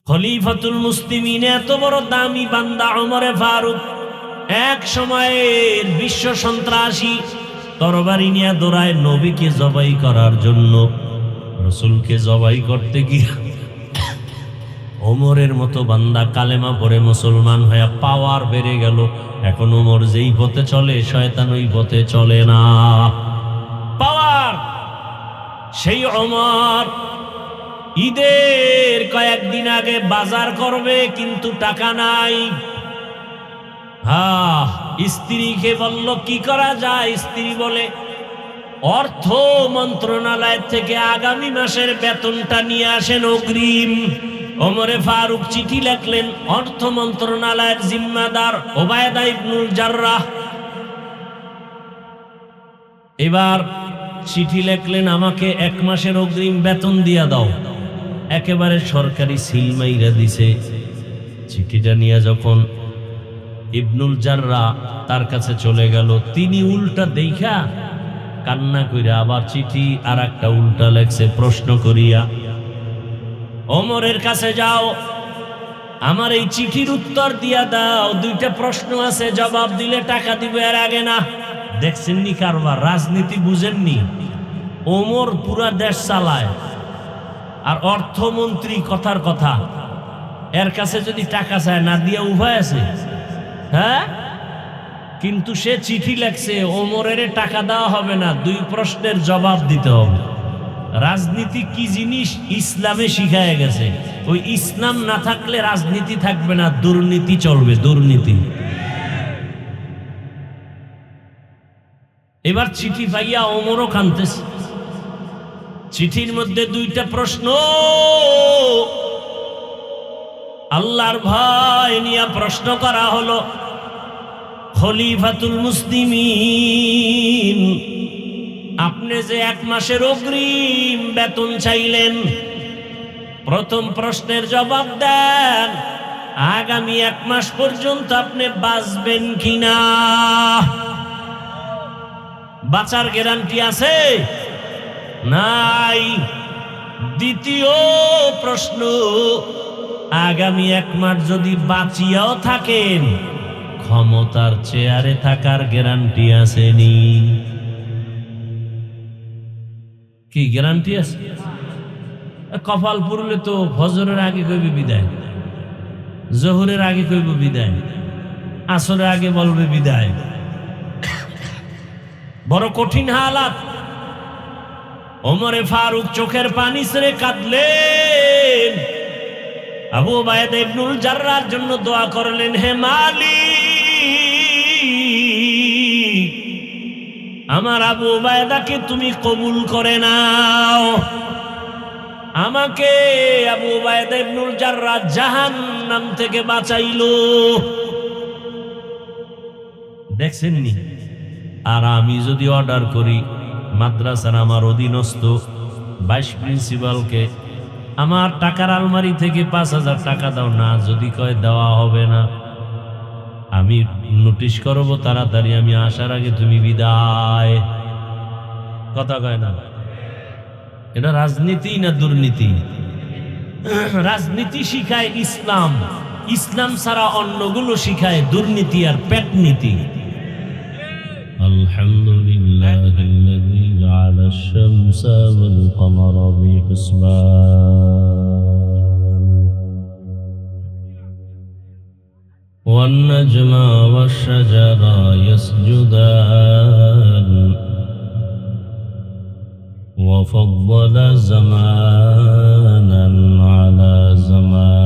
খলিফাতুল মুসলিমিন এত বড় দামি বান্দা ওমরে ফারুক এক সময়ের বিশ্ব সন্ত্রাসী তরবারি নিয়ে দৌড়ায় নবীকে জবাই করার জন্য। রাসূলকে জবাই করতে গিয়ে ওমরের মতো বান্দা কালেমা পড়ে মুসলমান হয়ে পাওয়ার বেড়ে গেল। এখন ওমর যেই পথে চলে শয়তান ওই পথে চলে না। পাওয়ার সেই ওমর ঈদের কয়েকদিন আগে বাজার করবে কিন্তু টাকা নাই। স্ত্রীকে বলল কি করা যায়? স্ত্রী বলে অর্থ মন্ত্রণালয় থেকে আগামী মাসের বেতনটা নিয়ে আসেন অগ্রিম। ওমরে ফারুক চিঠি লিখলেন অর্থ মন্ত্রণালয়ের জিম্মাদার ওবায়দা ইবনুল জাররাহ। এবার চিঠি লিখলেন আমাকে 1 মাসের অগ্রিম বেতন দিয়া দাও। একেবারে সরকারি সিল মাইরা দিছে। চিঠিটা নিয়ে যখন ইবনুল জাররাহ তার কাছে চলে গেল, তিনি উল্টা দেখা কান্না কইরা আবার চিঠি আর একটা উল্টা লেখছে প্রশ্ন করিয়া, ওমরের কাছে যাও, আমার এই চিঠির উত্তর দিয়া দাও, 2টা প্রশ্ন আছে, জবাব দিলে টাকা দিবে, এর আগে না। দেখছেননি কারবার? রাজনীতি বুঝেননি? ওমর পুরা দেশ চালায় আর অর্থমন্ত্রী কথার কথা, এর কাছে যদি টাকা চায় না দিয়ে উভয় আছে। হ্যাঁ, কিন্তু সে চিঠি লেখছে ওমরের টাকা দেওয়া হবে না, 2 প্রশ্নের জবাব দিতে হবে। রাজনীতি কি জিনিস ইসলামে শিখায় গেছে। ওই ইসলাম না থাকলে রাজনীতি থাকবে না, দুর্নীতি চলবে, দুর্নীতি। এবার চিঠি পাইয়া ওমরও কাঁদতেছে। চিঠির মধ্যে 2টা প্রশ্ন, আল্লাহর ভয় নিয়ে প্রশ্ন করা হলো। খলিফাতুল মুসলিমিন, আপনি যে 1 মাসের অগ্রিম বেতন চাইলেন, প্রথম প্রশ্নের জবাব দেন আগামী 1 মাস পর্যন্ত আপনি বাঁচবেন কিনা? বাঁচার গ্যারান্টি আছে? নাই। দ্বিতীয় প্রশ্ন, আগামী 1 মাস যদি বাঁচিয়াও থাকেন, ক্ষমতার চেয়ারে থাকার গ্যারান্টি আসেনি? কি গ্যারান্টি আছে? কপাল পুরলে তো ফজরের আগে কইবে বিদায়, জোহরের আগে কইব বিদায়, আসরের আগে বলবে বিদায়। বড় কঠিন হালাত। ওমরে ফারুক চোখের পানি ছেড়ে কাঁদলেন। আবু ওবায়দা ইবনুল জাররাহর জন্য দোয়া করলেন, হে মালিক, আমার আবু ওবায়দাকে তুমি কবুল করে নাও, আমাকে আবু ওবায়দা ইবনুল জাররাহ জাহান্নাম থেকে বাঁচাইলো। দেখছেননি? আর আমি যদি অর্ডার করি মাদ্রাসার আমার অধীনস্থ ভাইস প্রিন্সিপালকে আমার টাকার আলমারি থেকে 5,000 টাকা দাও, না যদি কয় দেওয়া হবে না, আমি নোটিশ করব তাড়াতাড়ি, আমি আসার আগে তুমি বিদায়। কথা কয় না? এটা রাজনীতি না দুর্নীতি? রাজনীতি শিখায় ইসলাম, ইসলাম ছাড়া অন্যগুলো শিখায় দুর্নীতি আর পেটনীতি। আলহামদুলিল্লাহিল্লাযী জাআলাশ শামসা ওয়াল কমারা বিহিসবান ওয়ান নাজমা ওয়াশ শাজারা ইয়াসজুদান ওয়া ফাদ্দালা জামানান আলা জামান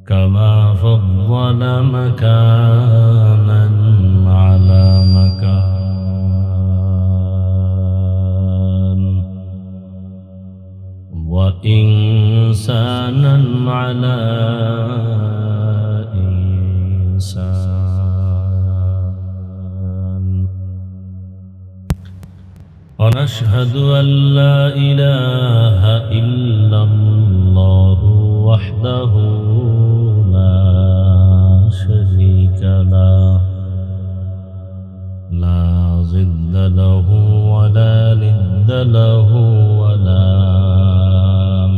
কামা ফাদ্দালা মাকানান আলা মাকান ওয়া ইনসানান আলা ইনসান। ونشهد أن لا إله إلا الله وحده لا شريك له لا ضد له ولا ند ند له ولا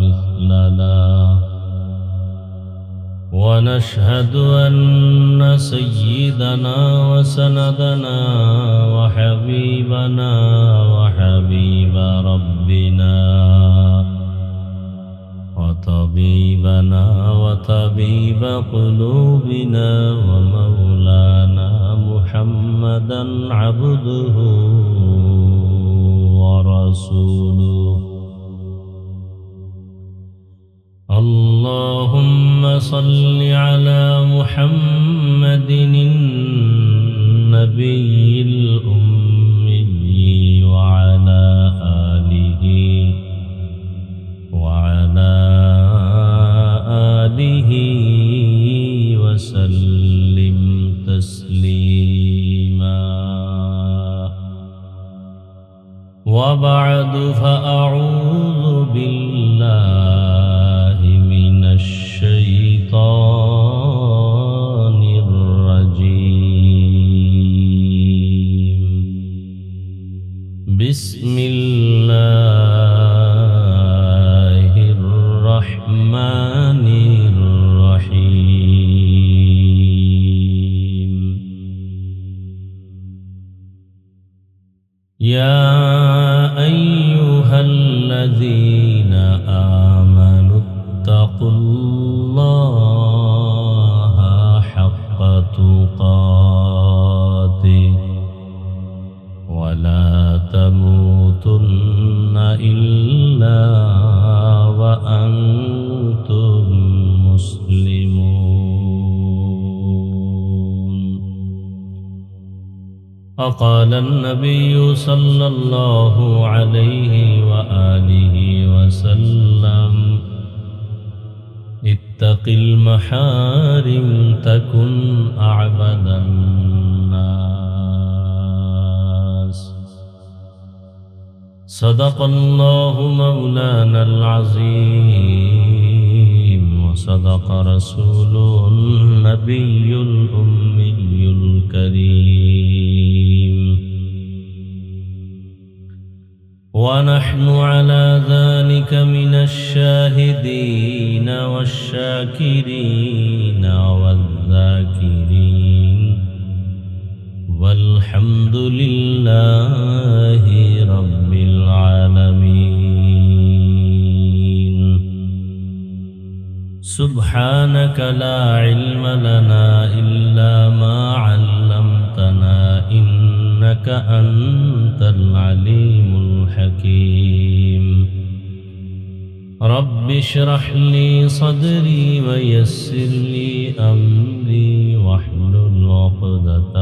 مثل له. ونشهد أن سيدنا وسندنا وحبيبنا وحبيب ربنا وطبيبنا وطبيب قلوبنا ومولانا محمدا عبده ورسوله. اللهم صل على محمد النبي الأمي وعلى آله وسلم تسليما. وبعد فأعوذ بالله من الشيطان الرجيم. بسم الله الرحمن الرحيم. يا أيها الذين آمنوا اتقوا الله حق تقاته ولا تموتن إلا وأنتم مسلمون. وقال النبي صلى الله عليه وآله وسلم: اتق المحارم تكن أعبد الناس. صدق الله مولانا العظيم وصدق رسوله النبي الأمي الكريم. ونحن على ذلك من الشاهدين والشاكرين والذاكرين والحمد لله رب العالمين. سبحانك لا علم لنا إلا ما علمتنا إنك أنت العليم الحكيم. رب اشرح لي صدري ويسر لي أمري واحلل عقدة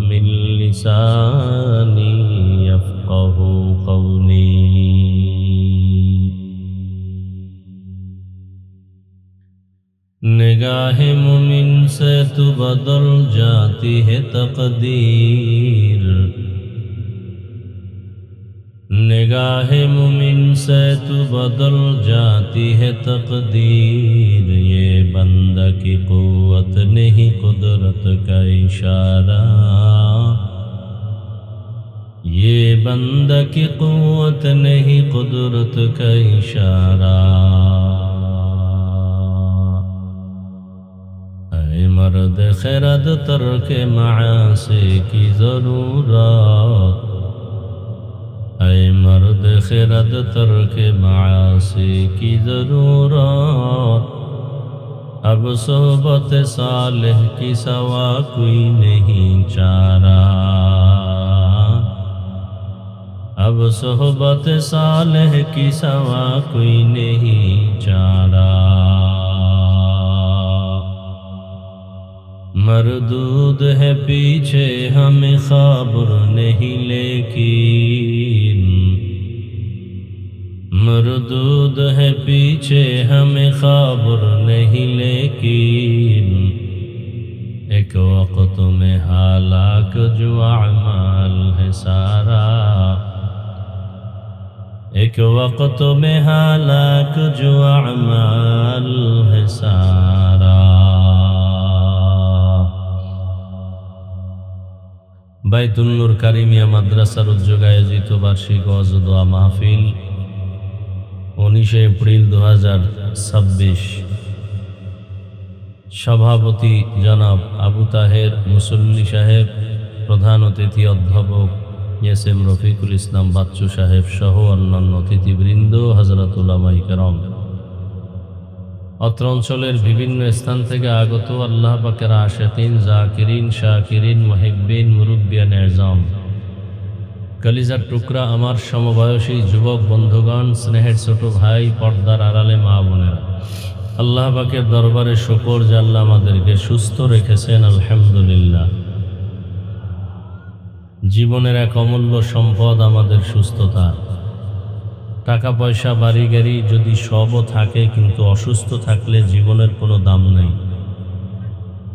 من لساني يفقه قولي. निगाह मुमिन से तू बदल जाती है तकदीर। निगाह मुमिन से तू बदल जाती है तकदीर। ये बंदा की कुव्वत नहीं कुदरत का इशारा। ये बंदा की कुव्वत नहीं कुदरत का इशारा। मर्द खैरत तर्क मासी की जरूरत। ऐ मर्द खैरत तर्क मासी की जरूरत। अब सोहबत सालेह की सवा कोई नहीं चारा। अब सोहबत सालेह की सवा कोई नहीं चारा। मरदूद है पीछे हमें खबर नहीं लेकिन। मरदूद है पीछे हमें खबर नहीं लेकिन। एक वक्त में हालाक जो अमाल है सारा। एक वक्त में हालाक जो अमाल है सारा। বাইতুল নূর কারিমিয়া মাদ্রাসার উদ্যোগে আয়োজিত বার্ষিক ওয়াজ ও দোয়া মাহফিল 19 এপ্রিল 2026। সভাপতি জনাব আবু তাহের মুসল্লি সাহেব, প্রধান অতিথি অধ্যাপক এস.এম. রফিকুল ইসলাম বাচ্চু সাহেব সহ অন্যান্য অতিথিবৃন্দ, হযরত উলামায়ে কেরাম, অত্র অঞ্চলের বিভিন্ন স্থান থেকে আগত আল্লাহ পাকের আশিকিন, জাকিরিন, শাকিরিন, মুহিব্বিন, মুরব্বিয়ান এজাম, কলিজার টুকরা আমার সমবয়সী যুবক বন্ধুগণ, স্নেহের ছোট ভাই, পর্দার আড়ালে মা বোনেরা, আল্লাহ পাকের দরবারে শুকর যে আল্লাহ আমাদেরকে সুস্থ রেখেছেন, আলহামদুলিল্লাহ। জীবনের এক অমূল্য সম্পদ আমাদের সুস্থতা। টাকা পয়সা বাড়ি গাড়ি যদি সবও থাকে, কিন্তু অসুস্থ থাকলে জীবনের কোনো দাম নেই।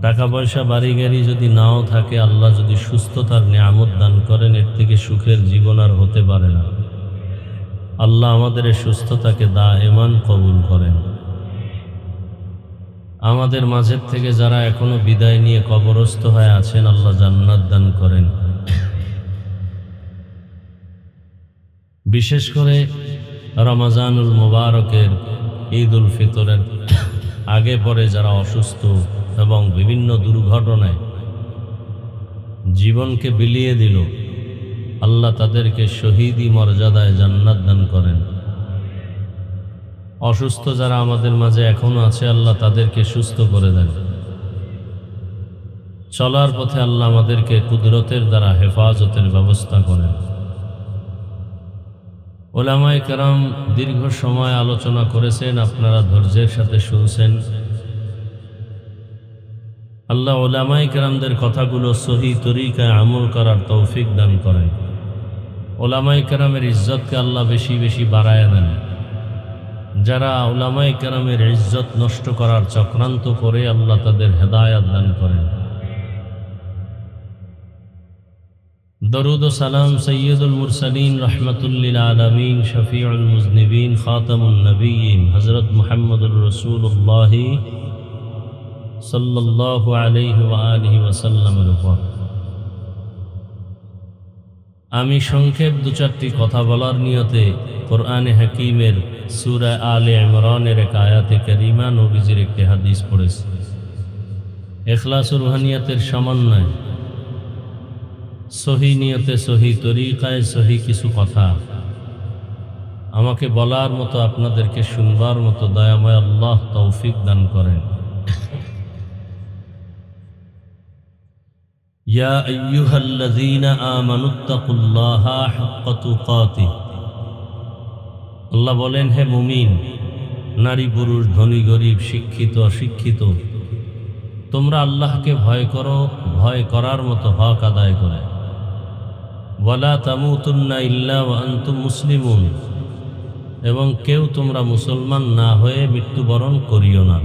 টাকা পয়সা বাড়ি গাড়ি যদি নাও থাকে, আল্লাহ যদি সুস্থতার নিয়ামত দান করেন, এর থেকে সুখের জীবন আর হতে পারে না। আল্লাহ আমাদের এই সুস্থতাকে দায়েমান কবুল করেন। আমাদের মাঝের থেকে যারা এখনো বিদায় নিয়ে কবরস্থ হয়ে আছেন, আল্লাহ জান্নাত দান করেন। বিশেষ করে রমজানুল মুবারকের, ঈদ উল ফিতরের আগে পরে যারা অসুস্থ এবং বিভিন্ন দুর্ঘটনায় জীবনকে বিলিয়ে দিল, আল্লাহ তাদেরকে শহীদি মর্যাদায় জান্নাত দান করেন। অসুস্থ যারা আমাদের মাঝে এখনো আছে, আল্লাহ তাদেরকে সুস্থ করে দেন। চলার পথে আল্লাহ আমাদেরকে কুদরতের দ্বারা হেফাজতের ব্যবস্থা করেন। উলামায়ে কেরাম দীর্ঘ সময় আলোচনা করেছেন, আপনারা ধৈর্যের সাথে শুনছেন। আল্লাহ উলামায়ে কেরামদের কথাগুলো সহি তরিকায় আমল করার তৌফিক দান করেন। উলামায়ে কেরামের ইজ্জতকে আল্লাহ বেশি বেশি বাড়ায় দেন। যারা উলামায়ে কেরামের ইজ্জত নষ্ট করার চক্রান্ত করে, আল্লাহ তাদের হেদায়েত দান করেন। দরুদ ও সালাম সৈয়দুল মুরসালিন, রহমাতুল লিল আলামিন, শফিউল মুজনিবিন, খাতামুন নবিয়্যিন হযরত মুহাম্মদুর রাসূলুল্লাহ সাল্লাল্লাহু আলাইহি ওয়া আলিহি ওয়াসাল্লামের উপর। আমি সংক্ষেপ দু চারটি কথা বলার নিয়তে কোরআনে হাকিমের সূরা আলে ইমরানের এক আয়াতে কারিমা, নবীজির একটি হাদিস পড়েছি। ইখলাস ও রুহানিয়াতের সমন্বয়, সহি নিয়তে, সহি তরিকায়, সহি কিছু কথা আমাকে বলার মতো, আপনাদেরকে শুনবার মতো দয়াময় আল্লাহ তৌফিক দান করেন। ইয়া আইয়ুহাল্লাযীনা আমানুত্তাকুল্লাহা হাক্কা তুকাতিহ। আল্লাহ বলেন, হে মুমিন, নারী পুরুষ, ধনী গরিব, শিক্ষিত অশিক্ষিত, তোমরা আল্লাহকে ভয় করো, ভয় করার মতো হক আদায় করে। ওয়ালা তামুতুন্না ইল্লা ওয়া আনতুম মুসলিমুন, এবং কেউ তোমরা মুসলমান না হয়ে মৃত্যুবরণ করিও না।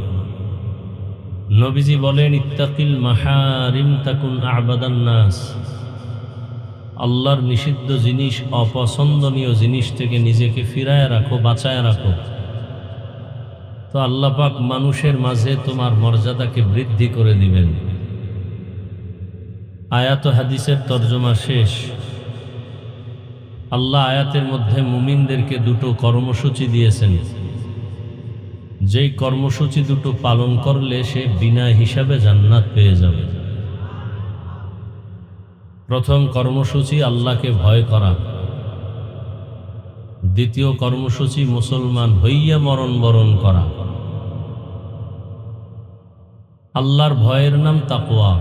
নবীজি বলেন, ইত্তাকিল মাহারিম তাকুন আ'বাদান নাস। আল্লাহর নিষিদ্ধ জিনিস, অপছন্দনীয় জিনিস থেকে নিজেকে ফিরায় রাখো, বাঁচায় রাখো, তো আল্লাহ পাক মানুষের মাঝে তোমার মর্যাদাকে বৃদ্ধি করে দিবেন। আয়াত ও হাদিসের তর্জমা শেষ। আল্লাহ আয়াতের মধ্যে মুমিনদেরকে দুটো কর্মসূচি দিয়েছেন, যেই কর্মসূচি দুটো পালন করলে সে বিনা হিসাবে জান্নাত পেয়ে যাবে। প্রথম কর্মসূচি আল্লাহকে ভয় করা। দ্বিতীয় কর্মসূচি মুসলমান হইয়া মরণ বরণ করা। আল্লাহর ভয়ের নাম তাকওয়া।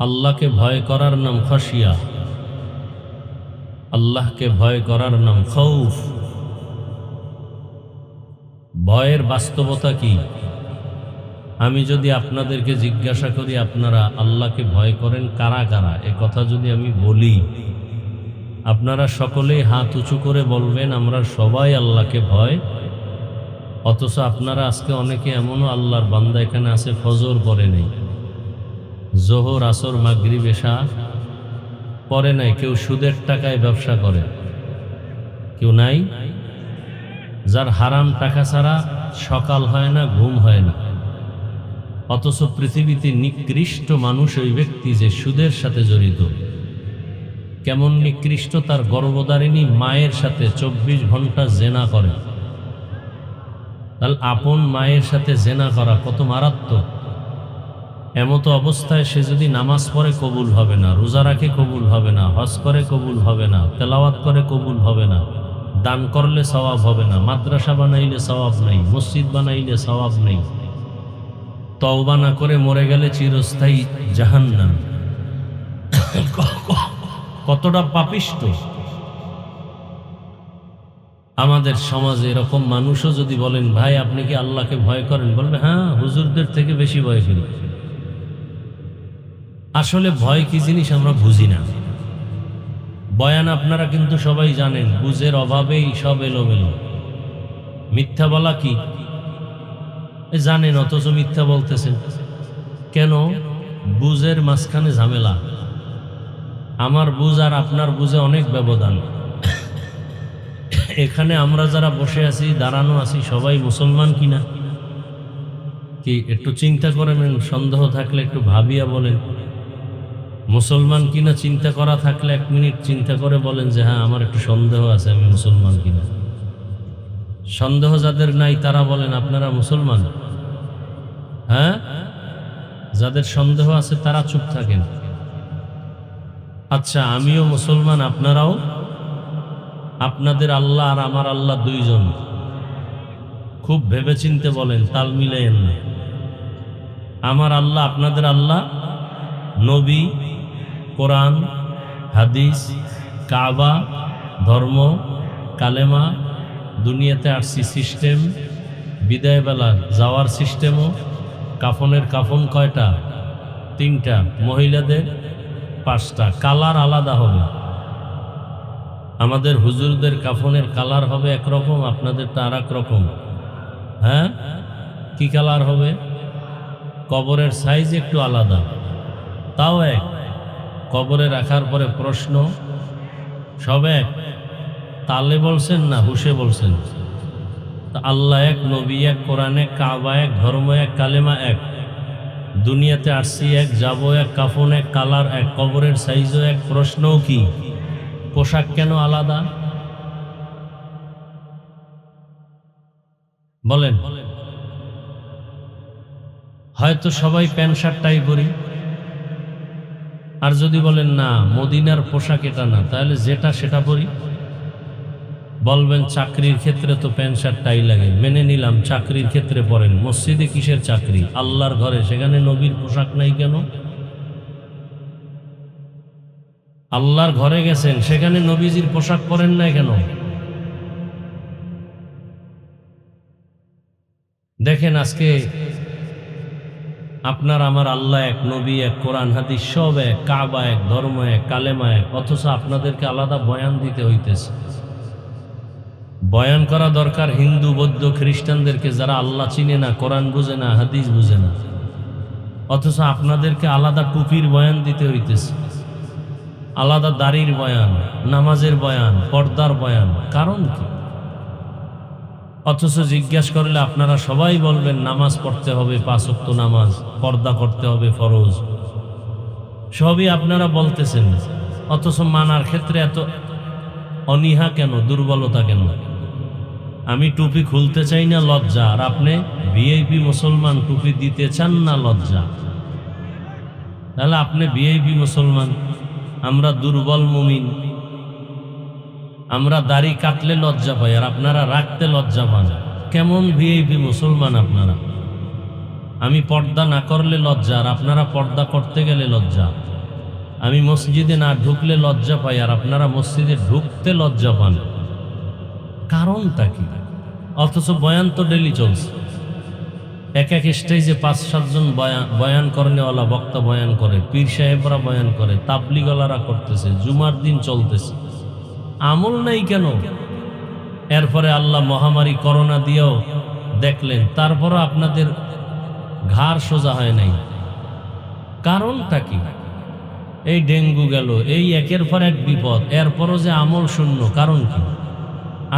আল্লাহকে ভয় করার নাম খাশিয়া। আল্লাহকে ভয় করার নাম খৌফ। ভয়ের বাস্তবতা কি? আমি যদি আপনাদেরকে জিজ্ঞাসা করি, আপনারা আল্লাহকে ভয় করেন কারা কারা, এ কথা যদি আমি বলি, আপনারা সকলেই হাত উঁচু করে বলবেন আমরা সবাই আল্লাহকে ভয়। অথচ আপনারা আজকে অনেকে এমনও আল্লাহর বান্দা এখানে আছে, ফজর পড়ে নেই, জোহর, আসর, মাগরিব, এশা পড়ে নাই, কেউ সুদের টাকায় ব্যবসা করে, কেউ নাই যার হারাম টাকা ছাড়া সকাল হয় না, ঘুম হয় না। অথচ পৃথিবীতে নিকৃষ্ট মানুষ ওই ব্যক্তি যে সুদের সাথে জড়িত। কেমন নিকৃষ্ট, তার গর্ভধারিণী মায়ের সাথে 24 ঘন্টা জেনা করে। তাহলে আপন মায়ের সাথে জেনা করা কত মারাত্মক। এমতো অবস্থায় সে যদি নামাজ পড়ে কবুল হবে না, রোজা রাখে কবুল হবে না, হজ করে কবুল হবে না, তেলাওয়াত করে কবুল হবে না, দান করলে সওয়াব হবে না, মাদ্রাসা বানাইলে সওয়াব নাই, মসজিদ বানাইলে সওয়াব নেই, তওবা না করে মরে গেলে চিরস্থায়ী জাহান্নাম। কতটা পাপিষ্ট। আমাদের সমাজে এরকম মানুষও যদি বলেন, ভাই আপনি কি আল্লাহকে ভয় করেন, বলবে হ্যাঁ হুজুরদের থেকে বেশি ভয় করি। আসলে ভয় কি জিনিস আমরা বুঝি না। বয়ান আপনারা কিন্তু সবাই জানেন, বুঝের অভাবেই সব এলোমেলো। মিথ্যা বলা কি জানেন, অথচ মিথ্যা বলতেছেন কেন? বুঝের মাঝখানে ঝামেলা। আমার বুঝ আর আপনার বুঝে অনেক ব্যবধান। এখানে আমরা যারা বসে আছি, দাঁড়ানো আছি, সবাই মুসলমান কিনা কি একটু চিন্তা করেন। সন্দেহ থাকলে একটু ভাবিয়া বলেন। মুসলমান কিনা চিন্তা করা থাকলে 1 মিনিট চিন্তা করে বলেন যে হ্যাঁ আমার একটু সন্দেহ আছে, আমি মুসলমান কিনা। সন্দেহ যাদের নাই তারা বলেন আপনারা মুসলমান। হ্যাঁ, যাদের সন্দেহ আছে তারা চুপ থাকেন। আচ্ছা, আমিও মুসলমান, আপনারাও। আপনাদের আল্লাহ আর আমার আল্লাহ দুইজন। খুব ভেবেচিন্তে বলেন, তাল মিলাইয়েন না। আমার আল্লাহ আপনাদের আল্লাহ, নবী, কোরআন, হাদিস, কাবা, ধর্ম, কালেমা, দুনিয়াতে আসছি সিস্টেম, বিদায় বেলা যাওয়ার সিস্টেমও। কাফনের কাফন কয়টা? 3টা। মহিলাদের 5টা। কালার আলাদা হবে। আমাদের হুজুরদের কাফনের কালার হবে একরকম, আপনাদেরটা আর এক রকম। হ্যাঁ, কি কালার হবে? কবরের সাইজ একটু আলাদা, তাও এক। কবরে রাখার পরে প্রশ্ন সব এক। তালে বলছেন না হুশে বলছেন? আল্লাহ এক, নবী এক, কোরআন এক, কাবা এক, ধর্ম এক, কালেমা এক। দুনিয়াতে আসছি এক, যাবো এক, কাফন এক, কালার এক, কবরের সাইজও এক, প্রশ্নও কি? পোশাক কেন আলাদা? বলেন। হয়তো সবাই প্যান্ট শার্ট টাই পরি। আর যদি বলেন না মদিনার পোশাক এটা না, তাহলে যেটা সেটা পরি। বলবেন চাকরির ক্ষেত্রে তো প্যান্ট শার্ট টাই লাগে, মেনে নিলাম চাকরির ক্ষেত্রে পরেন। মসজিদে কিসের চাকরি? আল্লাহর ঘরে, সেখানে নবীর পোশাক নাই কেন? আল্লাহর ঘরে গেছেন, সেখানে নবীজির পোশাক পরেন না কেন? দেখেন আজকে আপনার আমার আল্লাহ এক, নবী এক, কোরআন হাদিস সব এক, কাবা এক, ধর্ম এক, কালেমা এক, অথচ আপনাদেরকে আলাদা বয়ান দিতে হইতেছে। বয়ান করা দরকার হিন্দু, বৌদ্ধ, খ্রিস্টানদেরকে, যারা আল্লাহ চিনে না, কোরআন বুঝে না, হাদিস বুঝে না। অথচ আপনাদেরকে আলাদা টুপির বয়ান দিতে হইতেছে, আলাদা দাড়ির বয়ান, নামাজের বয়ান, পর্দার বয়ান। কারণ কি? অথচ জিজ্ঞাসা করলে আপনারা সবাই বলবেন নামাজ পড়তে হবে, 5 ওয়াক্ত নামাজ, পর্দা করতে হবে ফরজ, সবই আপনারা বলতেছেন। অথচ মানার ক্ষেত্রে এত অনীহা কেন, দুর্বলতা কেন? আমি টুপি খুলতে চাই না, লজ্জা। আর আপনি ভিআইপি মুসলমান, টুপি দিতে চান না, লজ্জা। তাহলে আপনি ভিআইপি মুসলমান, আমরা দুর্বল মুমিন। আমরা দাড়ি কাটলে লজ্জা পাই, আর আপনারা রাখতে লজ্জা পান। কেমন ভিআইপি মুসলমান আপনারা? আমি পর্দা না করলে লজ্জা, আর আপনারা পর্দা করতে গেলে লজ্জা। আমি মসজিদে না ঢুকলে লজ্জা পাই, আর আপনারা মসজিদে ঢুকতে লজ্জা পান। কারণটা কি? অথচ বয়ান তো ডেলি চলছে। এক এক স্টেজে 5-7 জন বয়ান করেনেওয়ালা বক্তা বয়ান করে, পীর সাহেবরা বয়ান করে, তাবলিগওয়ালারা করতেছে, জুমার দিন চলতেছে। আমল নাই কেন? এরপরে আল্লাহ মহামারী করোনা দিয়েও দেখলেন, তারপরও আপনাদের ঘাড় সোজা হয় নাই। কারণটা কি? এই ডেঙ্গু গেল, এই একের পর এক বিপদ, এরপরও যে আমল শূন্য। কারণ কি?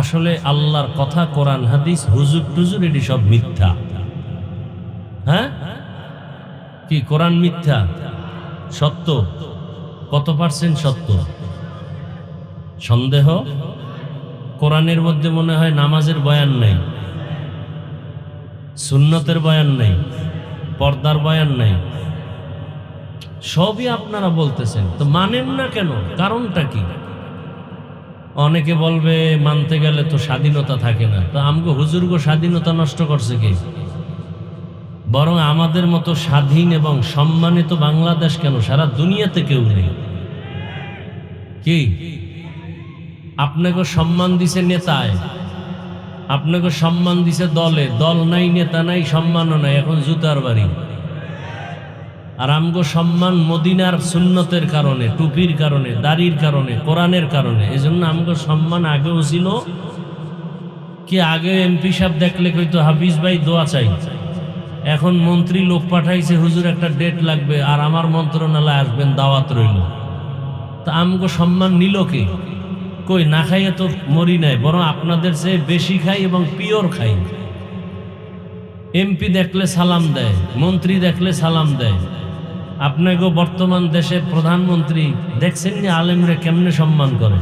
আসলে আল্লাহর কথা, কোরআন হাদিস, হুজুর টুজুর, এটি সব মিথ্যা। হ্যাঁ, কি কোরআন মিথ্যা? সত্য? কত পার্সেন্ট সত্য? সন্দেহ? কোরআনের মধ্যে মনে হয় নামাজের বয়ান নাই, সুন্নতের বয়ান নাই, পর্দার বয়ান নাই। সবই আপনারা বলতেছেন, তো মানেন না কেন? কারণটা কি? অনেকে বলবে মানতে গেলে তো স্বাধীনতা থাকে না। তো আমগো হুজুরগো স্বাধীনতা নষ্ট করছে কে? বরং আমাদের মতো স্বাধীন এবং সম্মানিত বাংলাদেশ কেন, সারা দুনিয়াতে কেউ নেই। কি আপনাকে সম্মান দিছে নেতায়, আপনাকে সম্মান দিছে দলে, দল নাই, নেতা নাই, সম্মানও নাই, এখন জুতার বাড়ি। আর আমগো সম্মান মদিনার সুন্নতের কারণে, টুপির কারণে, দাড়ির কারণে, কোরআনের কারণে। এজন্য আমগো সম্মান আগেও ছিল। কি আগে এমপি সাহেব দেখলে কইতো হাফিজ ভাই দোয়া চাই, এখন মন্ত্রী লোক পাঠাইছে হুজুর একটা ডেট লাগবে আর আমার মন্ত্রণালয়ে আসবেন, দাওয়াত রইল। তা আমগো সম্মান নিল কে? কই না খাইয়ে তো মরি নাই, বরং আপনাদের চেয়ে বেশি খাই এবং পিওর খাই। এমপি দেখলে সালাম দেয়, মন্ত্রী দেখলে সালাম দেয়। আপনাকে বর্তমান দেশের প্রধানমন্ত্রী দেখছেন যে আলেমরে কেমনে সম্মান করে।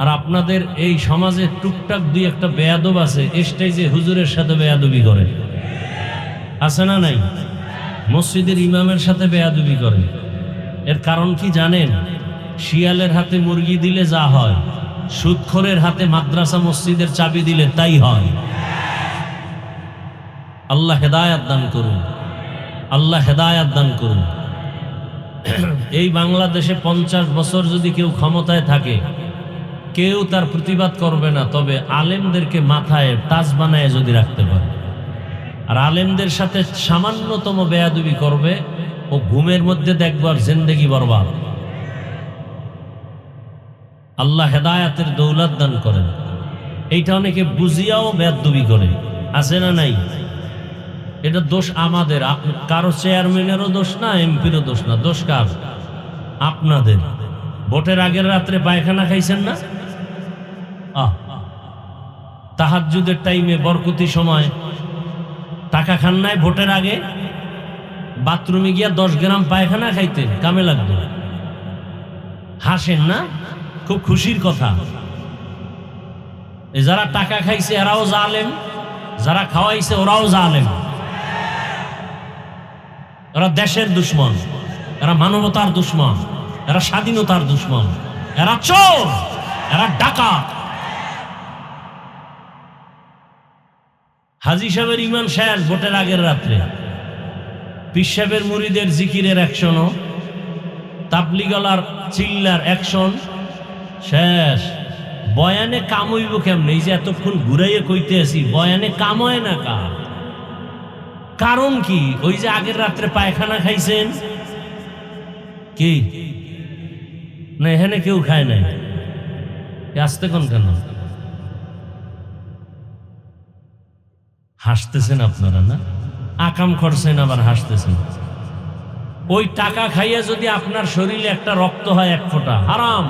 আর আপনাদের এই সমাজে টুকটাক দুই একটা বেয়াদব আছে, স্টেজে হুজুরের সাথে বেয়াদবি করে, আছে না নাই? মসজিদের ইমামের সাথে বেয়াদবি করে। এর কারণ কি জানেন? শিয়ালের হাতে মুরগি দিলে যা হয়, সুদখোরের হাতে মাদ্রাসা মসজিদের চাবি দিলে তাই হয়। আল্লাহ হেদায়াত দান করুন, আল্লাহ হেদায়াত দান করুন। এই বাংলাদেশে 50 বছর যদি কেউ ক্ষমতায় থাকে, কেউ তার প্রতিবাদ করবে না, তবে আলেমদেরকে মাথায় তাজ বানায় যদি রাখতে পারে, আর আলেমদের সাথে সামান্যতম বেয়াদবি করবে, ও ঘুমের মধ্যে দেখবার জিন্দেগি বরবাদ। আল্লাহ হেদায়াতের দৌলত দান করেন। এইটা অনেকে বুঝিয়াও বেয়াদবি করে, আছে না নাই? এটা দোষ আমাদের, কারো চেয়ারম্যানেরও দোষ না, এমপিরও দোষ না। দোষ কার? আপনাদের। ভোটের আগের রাত্রে পায়খানা খাইছেন না? তাহাজ্জুদের টাইমে বরকতি সময় টাকা খান নাই? ভোটের আগে বাথরুমে গিয়া 10 গ্রাম পায়খানা খাইতেন, কামে লাগতো। হাসেন না? খুব খুশির কথা। যারা টাকা খাইছে এরাও জালেম, যারা খাওয়াইছে ওরাও জালেম। এরা দেশের দুশ্মন, এরা মানবতার দুশ্মন, এরা স্বাধীনতার দুশ্মন, এরা চোর, এরা ডাকাত। হাজী সাহেবের ইমান শেষ ভোটের আগের রাত্রে। পীর সাহেবের মুরিদের জিকিরের অ্যাকশনও, তাবলিগলার চিল্লার অ্যাকশন শেষ। বয়ানে কাম হইব কেমনে? এই যে এতক্ষণ ঘুরাইয়ে কইতে আছি, বয়ানে কাম হয় না কা? কারণ কি? ওই যে আগের রাত্রে পায়খানা খাইছেন। কি না এখানে কেউ খায় নাই? আসতে কোন কেন? হাসতেছেন আপনারা না? আকাম করছেন আবার হাসতেছেন। ওই টাকা খাইয়া যদি আপনার শরীরে একটা রক্ত হয় 1 ফোঁটা, হারাম।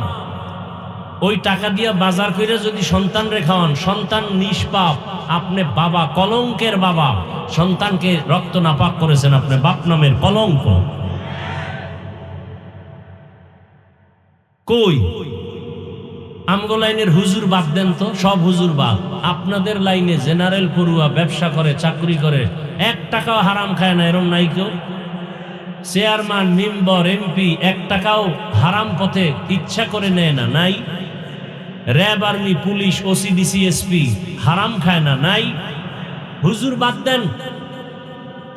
ওই টাকা দিয়া বাজার করে যদি সন্তান রে খাওয়ান, সন্তান নিষ্পাপ, আপনি বাবা, কলঙ্কের বাবা, সন্তানকে রক্ত নাপাক করেছেন, আপনি বাপ নামের কলঙ্ক। কই আমগো লাইনের হুজুর বাদ দেন তো, সব হুজুর বাদ। আপনাদের লাইনে জেনারেল পড়ুয়া ব্যবসা করে, চাকরি করে, 1 টাকাও হারাম খায় না, এরম নাই কেউ? চেয়ারম্যান, মেম্বার, এমপি 1 টাকাও হারাম পথে ইচ্ছা করে নেয় না, নাই? RAB, army, police, OC, DC, SP হারাম খায় না, নাই? হুজুর বাদ দেন,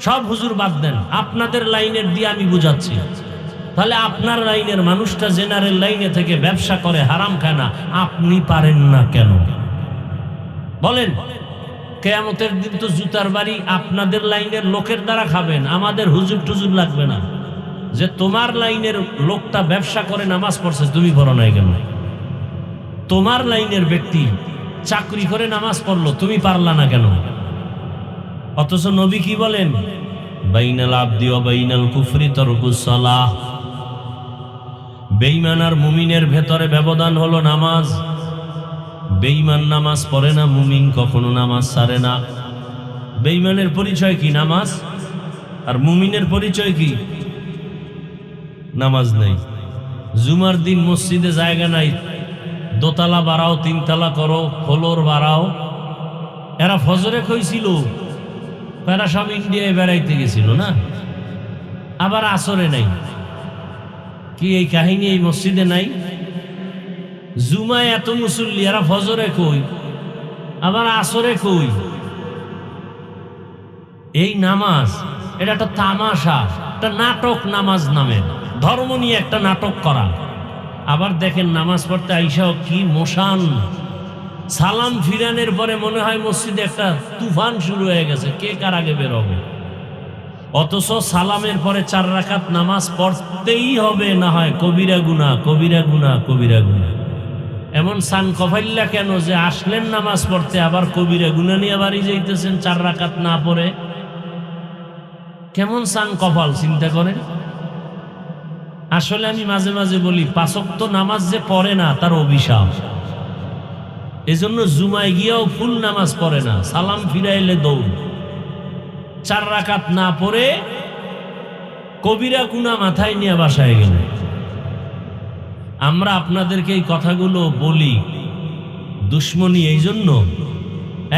সব হুজুর বাদ দেন। আপনাদের লাইনের দিয়ে আমি বুঝাচ্ছি। তাহলে আপনার লাইনের মানুষটা জেনারেল লাইনে থেকে ব্যবসা করে, হারাম খায় না, আপনি পারেন না কেন বলেন? কিয়ামতের দিন তো জুতার বাড়ি আপনাদের লাইনের লোকের দ্বারা খাবেন, আমাদের হুজুর টুজুর লাগবে না। যে তোমার লাইনের লোকটা ব্যবসা করে নামাজ পড়ছে, তুমি পড়ো নাই কেন? তোমার লাইনের ব্যক্তি চাকরি করে নামাজ পড়লো, তুমি পারলা না কেন? অথচ নবী কি বলেন? বাইনাল আবদি ওয়া বাইনাল কুফরি তারকুস সালাহ। বেঈমান আর মুমিনের ভেতরে ব্যবধান হলো নামাজ। বেঈমান নামাজ পড়ে না, মুমিন কখনো নামাজ ছাড়ে না। বেঈমানের পরিচয় কি? নামাজ। আর মুমিনের পরিচয় কি? নামাজ নাই। জুমার দিন মসজিদে জায়গা নাই, দোতলা বাড়াও, তিনতলা করো, ফ্লোর বাড়াও। এরা ফজরে কইছিল, এরা সব ইন্ডিয়ায় বেড়াইতে গেছিল না, আবার আসরে নাই। কি এই কাহিনী এই মসজিদে নাই? জুমায় এত মুসল্লি, এরা ফজরে কই, আবার আসরে কই? এই নামাজ এটা একটা তামাশা, একটা নাটক। নামাজ নামে ধর্ম নিয়ে একটা নাটক করা। আবার দেখেন নামাজ পড়তে আইসাও কি মোশান। সালাম ফিরানের পরে মনে হয় মসজিদে একটা তুফান শুরু হয়ে গেছে, কে কার আগে বের হবে। অথচ সালামের পরে 4 রাকাত নামাজ পড়তেই হবে, না হয় কবিরা গুনাহ, কবিরা গুনাহ, কবিরা গুনাহ। এমন সান কফাইল্লা কেন যে আসলেন নামাজ পড়তে, আবার কবিরা গুনাহ নিয়ে বাড়ি যাইতেছেন 4 রাকাত না পড়ে? কেমন সান কপাল চিন্তা করেন। আসলে আমি মাঝে মাঝে বলি, 5 ওয়াক্ত নামাজ যে পড়ে না তার অভিশাপ। এজন্য জুমায় গিয়েও ফুল নামাজ পড়ে না, সালাম ফিরাইলে দৌড়। 4 রাকাত না পড়ে কবিরা গুনাহ মাথায় নিয়ে বাসায় গেল। আমরা আপনাদেরকে এই কথাগুলো বলি দুশ্মনী এই জন্য,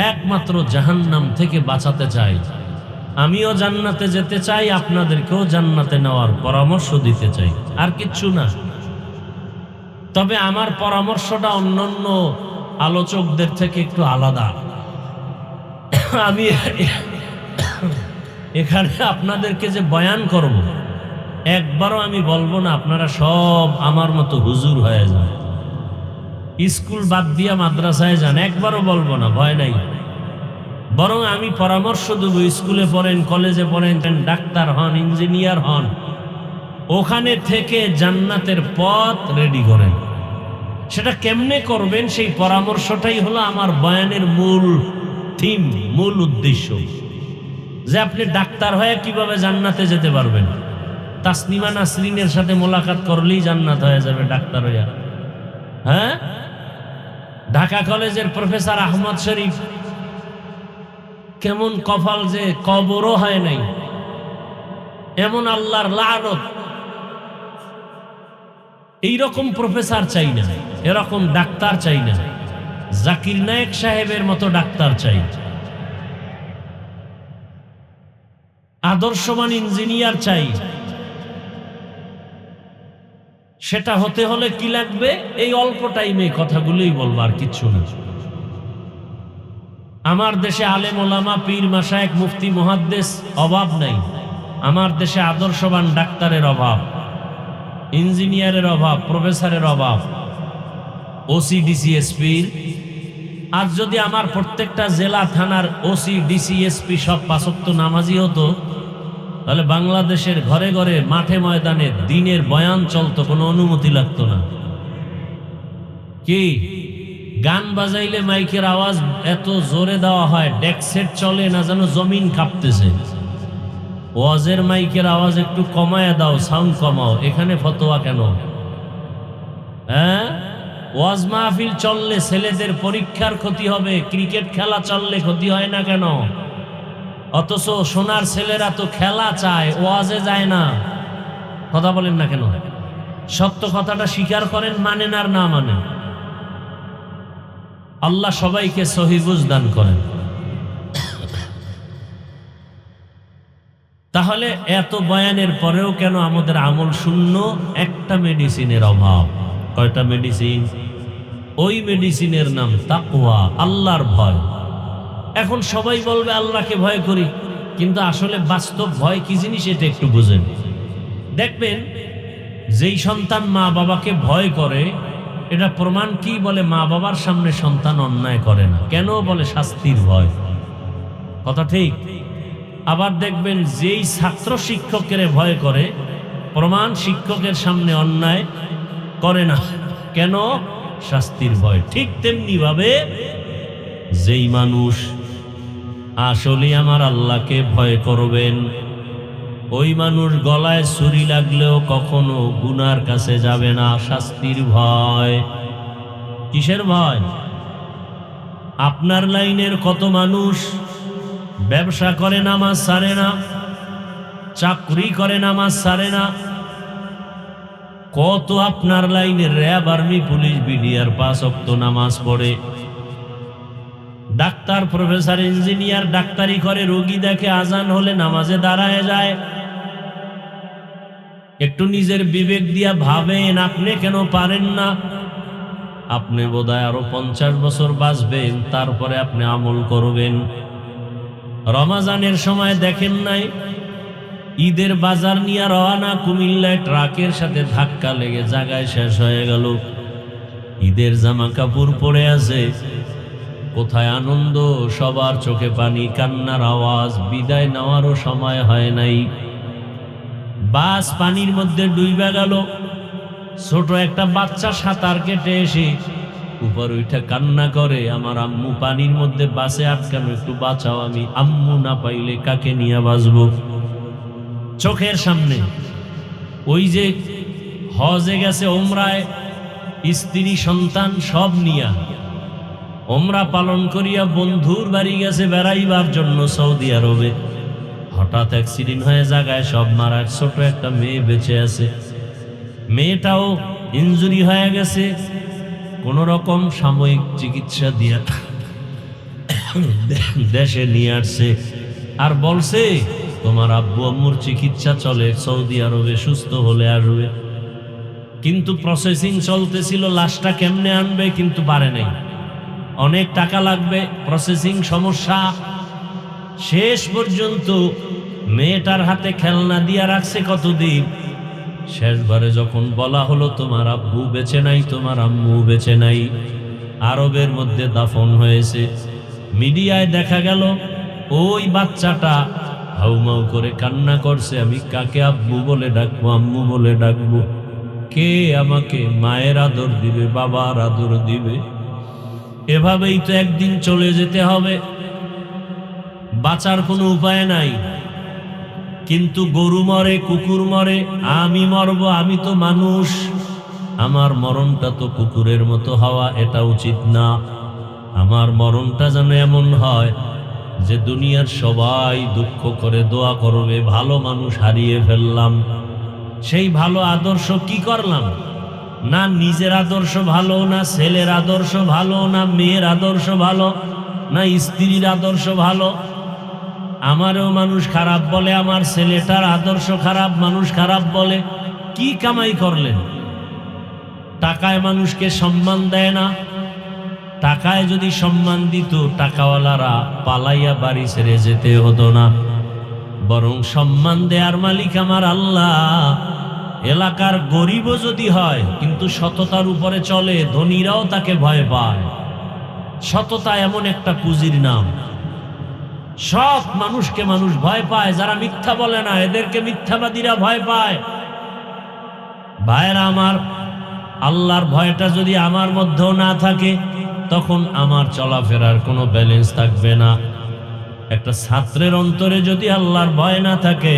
একমাত্র জাহান্নাম থেকে বাঁচাতে চাই। আমিও জান্নাতে যেতে চাই, আপনাদেরকেও জান্নাতে নেওয়ার পরামর্শ দিতে চাই, আর কিচ্ছু না। তবে আমার পরামর্শটা অন্যান্য আলোচকদের থেকে একটু আলাদা। আমি এখানে আপনাদেরকে যে বয়ান করব, একবারও আমি বলবো না আপনারা সব আমার মতো হুজুর হয়ে যান, স্কুল বাদ দিয়া মাদ্রাসায় যান, একবারও বলবো না, ভয় নাই। বরং আমি পরামর্শ দেব, স্কুলে পড়েন, কলেজে পড়েন, ডাক্তার হন, ইঞ্জিনিয়ার হন, ওখানে থেকে জান্নাতের পথ রেডি করেন। সেটা কেমনে করবেন সেই পরামর্শটাই হলো আমার বয়ানের মূল থিম, মূল উদ্দেশ্য। যে আপনি ডাক্তার হয়ে কিভাবে জান্নাতে যেতে পারবেন। তাসনিমা নাসরিনের সাথে মোলাকাত করলেই জান্নাত হয়ে যাবে ডাক্তার হইয়া। হ্যাঁ, ঢাকা কলেজের প্রফেসর আহমদ শরীফ, কেমন কপাল যে কবরও হয় নাই, এমন আল্লাহর লানত। এইরকম প্রফেসর চাই না, এরকম ডাক্তার চাই না। জাকির নায়েক সাহেবের মতো ডাক্তার চাই, আদর্শবান ইঞ্জিনিয়ার চাই। সেটা হতে হলে কি লাগবে? এই অল্প টাইমে কথাগুলোই বলবো, আর কিচ্ছু না। আমার দেশে আলেম ওলামা, পীর মাশায়েখ, মুফতি মুহাদ্দিস অভাব নাই। আমার দেশে আদর্শবান ডাক্তারের অভাব, ইঞ্জিনিয়ারের অভাব, প্রফেসরের অভাব, ওসি ডিসি এসপির। আজ যদি আমার প্রত্যেকটা জেলা থানার ওসি ডিসি এসপি সব 5 ওয়াক্ত নামাজি হতো, তাহলে বাংলাদেশের ঘরে ঘরে, মাঠে ময়দানে দিনের বয়ান চলতো, কোনো অনুমতি লাগতো না। কি গান বাজাইলে মাইকের আওয়াজ এত জোরে দেওয়া হয়, ডেক সেট চলে না, যেন জমিন কাঁপতেছে। ওয়াজের মাইকের আওয়াজ একটু কমায় দাও, সাউন্ড কমাও। এখানে ফতোয়া কেন? হ্যাঁ, ওয়াজ মাহফিল চললে ছেলেদের পরীক্ষার ক্ষতি হবে, ক্রিকেট খেলা চললে ক্ষতি হয় না কেন? অথচ সোনার ছেলেরা তো খেলা চায়, ওয়াজে যায় না। কথা বলেন না কেন? সত্য কথাটা স্বীকার করেন, মানেন আর না মানেন। আল্লাহ সবাইকে সহি বুঝ দান করেন। তাহলে এত বয়ানের পরেও কেন আমাদের আমল শূন্য? একটা মেডিসিনের অভাব। কয়টা মেডিসিন? ওই মেডিসিনের নাম তাকওয়া, আল্লাহর ভয়। এখন সবাই বলবে আল্লাহকে ভয় করি, কিন্তু আসলে বাস্তব ভয় কি জিনিস এটা একটু বুঝেন। দেখবেন যেই সন্তান মা বাবাকে ভয় করে, এটা প্রমাণ কি? বলে মা বাবার সামনে সন্তান অন্যায় করে না। কেন? বলে শাস্তির ভয়। কথা ঠিক? আবার দেখবেন যেই ছাত্র শিক্ষকের ভয় করে, প্রমাণ শিক্ষকের সামনে অন্যায় করে না। কেন? শাস্তির ভয়। ঠিক তেমনি ভাবে যেই মানুষ আসলে আমার আল্লাহকে ভয় করবেন, ওই মানুষ গলায় ছুরি লাগলেও কখনো গুনার কাছে যাবে না। শাস্তির ভয়। কিসের ভয়? আপনার লাইনের কত মানুষ ব্যবসা করে, নামাজ ছাড়ে না, চাকরি করে, নামাজ ছাড়ে না। কত আপনার লাইনের র্যাব, আর্মি, পুলিশ, বিডিআর 5 ওয়াক্ত নামাজ পড়ে। ডাক্তার, প্রফেসর, ইঞ্জিনিয়ার ডাক্তারি করে, রোগী দেখে, আজান হলে নামাজে দাঁড়ায় যায়। একটু নিজের বিবেক দিয়া ভাবেন, আপনি কেন পারেন না? আপনি বোধহয় আরো 50 বছর বাঁচবেন, তারপরে আপনি আমল করবেন। রমাজানের সময় দেখেন নাই, ঈদের বাজার নিয়ে রওনা, কুমিল্লায় ট্রাকের সাথে ধাক্কা লেগে জায়গায় শেষ হয়ে গেল। ঈদের জামা কাপড় পরে আছে, কোথায় আনন্দ, সবার চোখে পানি, কান্নার আওয়াজ। বিদায় নেওয়ারও সময় হয় নাই, বাস পানির মধ্যে ডুইবা গেল। ছোট একটা বাচ্চা সাঁতার কেটে এসে উপর উঠে কান্না করে, আমার আম্মু পানির মধ্যে বাসে আটকানো, একটু বাঁচাও, আমি আম্মু না পাইলে কাকে নিয়ে বাঁচবো। চোখের সামনে ওই যে হজে গেছে, ওমরায়, স্ত্রী সন্তান সব নিয়া ওমরা পালন করিয়া বন্ধুর বাড়ি গেছে বেড়াইবার জন্য সৌদি আরবে। হঠাৎ অ্যাক্সিডেন্ট হয়ে জায়গায় সব মারা। ছোট একটা মেয়ে বেঁচে আছে, মেয়েটাও ইনজুরি হয়ে গেছে, কোন রকম সাময়িক চিকিৎসা দিয়া দেশে নিয়ে আসছে। আর বলছে, তোমার আব্বু আম্মুর চিকিৎসা চলে, সৌদি আরবে, সুস্থ হলে আসবে। কিন্তু প্রসেসিং চলতেছিল, লাশটা কেমনে আনবে, কিন্তু পারে নাই। অনেক টাকা লাগবে, প্রসেসিং সমস্যা। শেষ পর্যন্ত মেয়েটার হাতে খেলনা দিয়া রাখছে কতদিন। শেষবারে যখন বলা হলো তোমার আব্বু বেঁচে নাই, তোমার আম্মু বেঁচে নাই, আরবের মধ্যে দাফন হয়েছে, মিডিয়ায় দেখা গেল ওই বাচ্চাটা হাউমাউ করে কান্না করছে, আমি কাকে আব্বু বলে ডাকবো, আম্মু বলে ডাকবো? কে আমাকে মায়ের আদর দিবে, বাবার আদর দিবে? এভাবেই তো একদিন চলে যেতে হবে, বাঁচার কোনো উপায় নাই। কিন্তু গরু মরে, কুকুর মরে, আমি মরব, আমি তো মানুষ, আমার মরণটা তো কুকুরের মতো হওয়া এটা উচিত না। আমার মরণটা যেন এমন হয় যে দুনিয়ার সবাই দুঃখ করে দোয়া করবে, ভালো মানুষ হারিয়ে ফেললাম। সেই ভালো আদর্শ কি করলাম? না নিজের আদর্শ ভালো, না ছেলের আদর্শ ভালো, না মেয়ের আদর্শ ভালো, না স্ত্রীর আদর্শ ভালো। আমারও মানুষ খারাপ বলে, আমার ছেলেটার আদর্শ খারাপ, মানুষ খারাপ বলে। কি কামাই করলেন? টাকায় মানুষকে সম্মান দেয় না। টাকায় যদি সম্মান দিত, টাকাওয়ালারা পালাইয়া বাড়ি ছেড়ে যেতে হতো না, বরং সম্মান দেয়ার মালিক আমার আল্লাহ। এলাকার গরিবও যদি হয়, কিন্তু সততার উপরে চলে, ধনীরাও তাকে ভয় পায়। সততা এমন একটা পুঁজির নাম, সৎ মানুষকে মানুষ ভয় পায়। যারা মিথ্যা বলে না, এদেরকে মিথ্যাবাদীরা ভয় পায়। ভাইরা আমার, আল্লাহর ভয়টা যদি আমার মধ্যেও না থাকে, তখন আমার চলাফেরার কোনো ব্যালেন্স থাকবে না। একটা ছাত্রের অন্তরে যদি আল্লাহর ভয় না থাকে,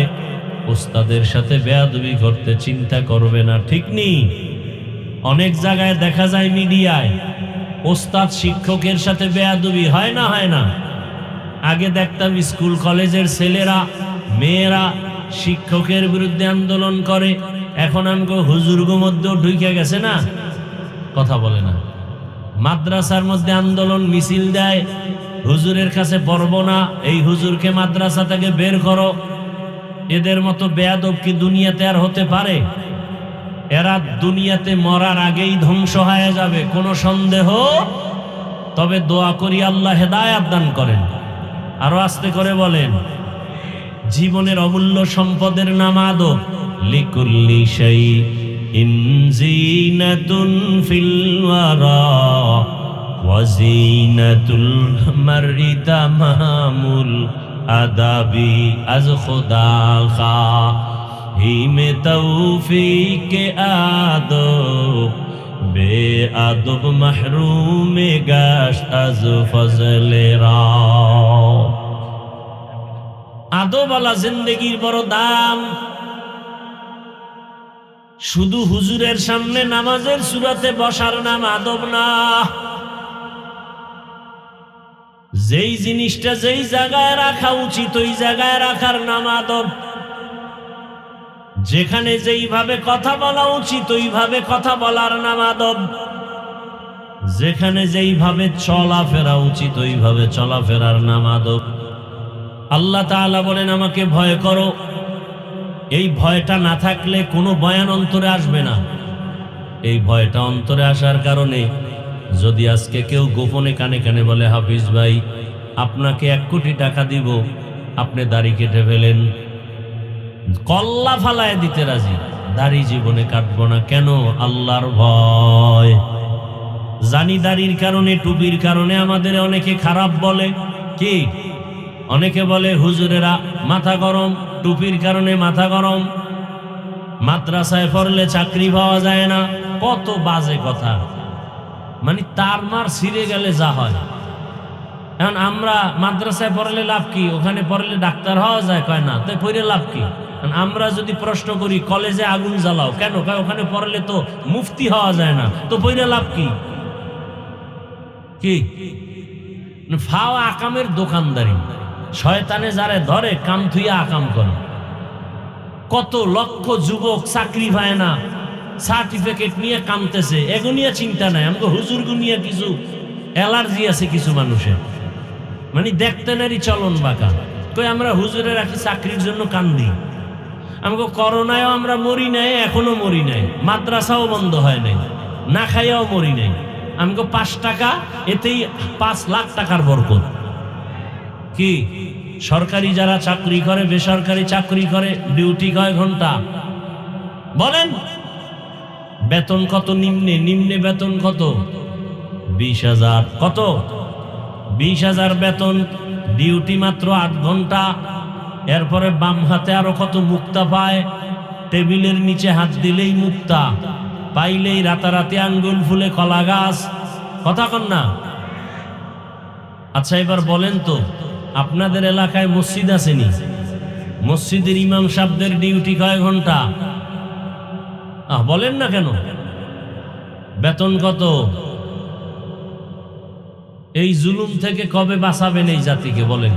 ওস্তাদের সাথে বেয়াদবি করতে চিন্তা করবে না, ঠিক নেই? অনেক জায়গায় দেখা যায় মিডিয়ায়, ওস্তাদ শিক্ষকের সাথে বেয়াদবি হয় না, হয় না? আগে দেখতাম স্কুল কলেজের ছেলেরা মেয়েরা শিক্ষকের বিরুদ্ধে আন্দোলন করে, এখন আমগো হুজুরগো মধ্যেও ঢুকে গেছে না, কথা বলে না। মাদ্রাসার মধ্যে আন্দোলন মিছিল দেয়, হুজুরের কাছে পড়বো না, এই হুজুরকে মাদ্রাসা থেকে বের করো। এদের মতো বেয়াদব কি দুনিয়াতে আর হতে পারে? এরা দুনিয়াতে মরার আগেই ধ্বংস হয়ে যাবে, কোনো সন্দেহ। তবে দোয়া করি আল্লাহ হেদায়েত দান করেন। আরো আস্তে করে বলেন, জীবনের অমূল্য সম্পদের নাম আদব। লিকুল্লি শাইইন জিনাতুন ফিল ওয়ারা ওয়া জিনাতুল মারই তামামুল আদাবি আজ খুদা খা হিমে তৌফিক আদব বে আদব মাহরুমে গাশ আজ ফজলে রা। আদবওয়ালা জিন্দেগির বড় দাম। শুধু হুজুরের সামনে নামাজের সুরাতে বসার নাম আদব না। যেই জিনিসটা যেই জায়গায় রাখা উচিত, ওই জায়গায় রাখার নাম আদব। যেখানে যেইভাবে কথা বলা উচিত ওইভাবে কথা বলার নাম আদব, যেখানে যেইভাবে চলাফেরা উচিত ওইভাবে চলাফেরার নাম আদব। আল্লাহ তাআলা বলেন আমাকে ভয় করো। এই ভয়টা না থাকলে কোনো বয়ান অন্তরে আসবে না। এই ভয়টা অন্তরে আসার কারণে যদি আজকে কেউ গোপনে কানে কানে বলে হাফিজ ভাই আপনাকে 1 কোটি টাকা দিব, আপনি দাড়ি কেটে ফেলেন, কল্লা ফালায় দিতে রাজি, দাড়ি জীবনে কাটবো না। কেন? আল্লাহর ভয়। জানি দাড়ির কারণে টুপির কারণে আমাদের অনেকে খারাপ বলে। কি অনেকে বলে হুজুরেরা মাথা গরম, টুপির কারণে মাথা গরম, মাদ্রাসায় পড়লে চাকরি পাওয়া যায় না, কত বাজে কথা। মানে তার মার ছিঁড়ে গেলে যা হয়। এখন আমরা মাদ্রাসায় পড়লে লাভ কি? ওখানে পড়লে ডাক্তার হওয়া যায়, কয় না, তাই পড়ে লাভ কি? আমরা যদি প্রশ্ন করি কলেজে আগুন জ্বালাও কেন, কয় ওখানে পড়লে তো মুফতি হওয়া যায় না, তো পড়ে লাভ কি? কি ফাওয়া আকামের দোকানদারি, শয়তানে যারে ধরে কাম থুইয়া আকাম করে। কত লক্ষ যুবক চাকরি পায় না, সার্টিফিকেট নিয়ে কামতেছে, এগো নিয়ে চিন্তা নাই। আমাকে হুজুর গুনিয়া কিছু অ্যালার্জি আছে কিছু মানুষের, মানে দেখতে নারী চলন বাঁকা। কই আমরা হুজুরে রাখি চাকরির জন্য কান্দি। আমাকে করোনায়ও আমরা মরি নাই, এখনো মরি নাই, মাদ্রাসাও বন্ধ হয় নাই, না খাইয়াও মরি নাই। আমাকে 5 টাকা, এতেই 5 লাখ টাকার বরকত। কি সরকারি যারা চাকরি করে, বেসরকারি চাকরি করে, ডিউটি কয় ঘন্টা বলেন? বেতন কত? নিম্নে নিম্নে বেতন কত? 20,000। কত? 20,000 বেতন, ডিউটি মাত্র 8 ঘন্টা। এরপরে বাম হাতে আরো কত মুক্তা পায়, টেবিলের নিচে হাত দিলেই মুক্তা, পাইলেই রাতারাতি আঙ্গুল ফুলে কলা গাছ। কথা কন না? আচ্ছা এবার বলেন তো, আপনাদের এলাকায় মসজিদ আসেনি? মসজিদের ইমাম সাহেবদের ডিউটি কয় ঘন্টা? বলেন না কেন? বেতন কত? এই জুলুম থেকে কবে বাঁচাবেন এই জাতিকে বলেন?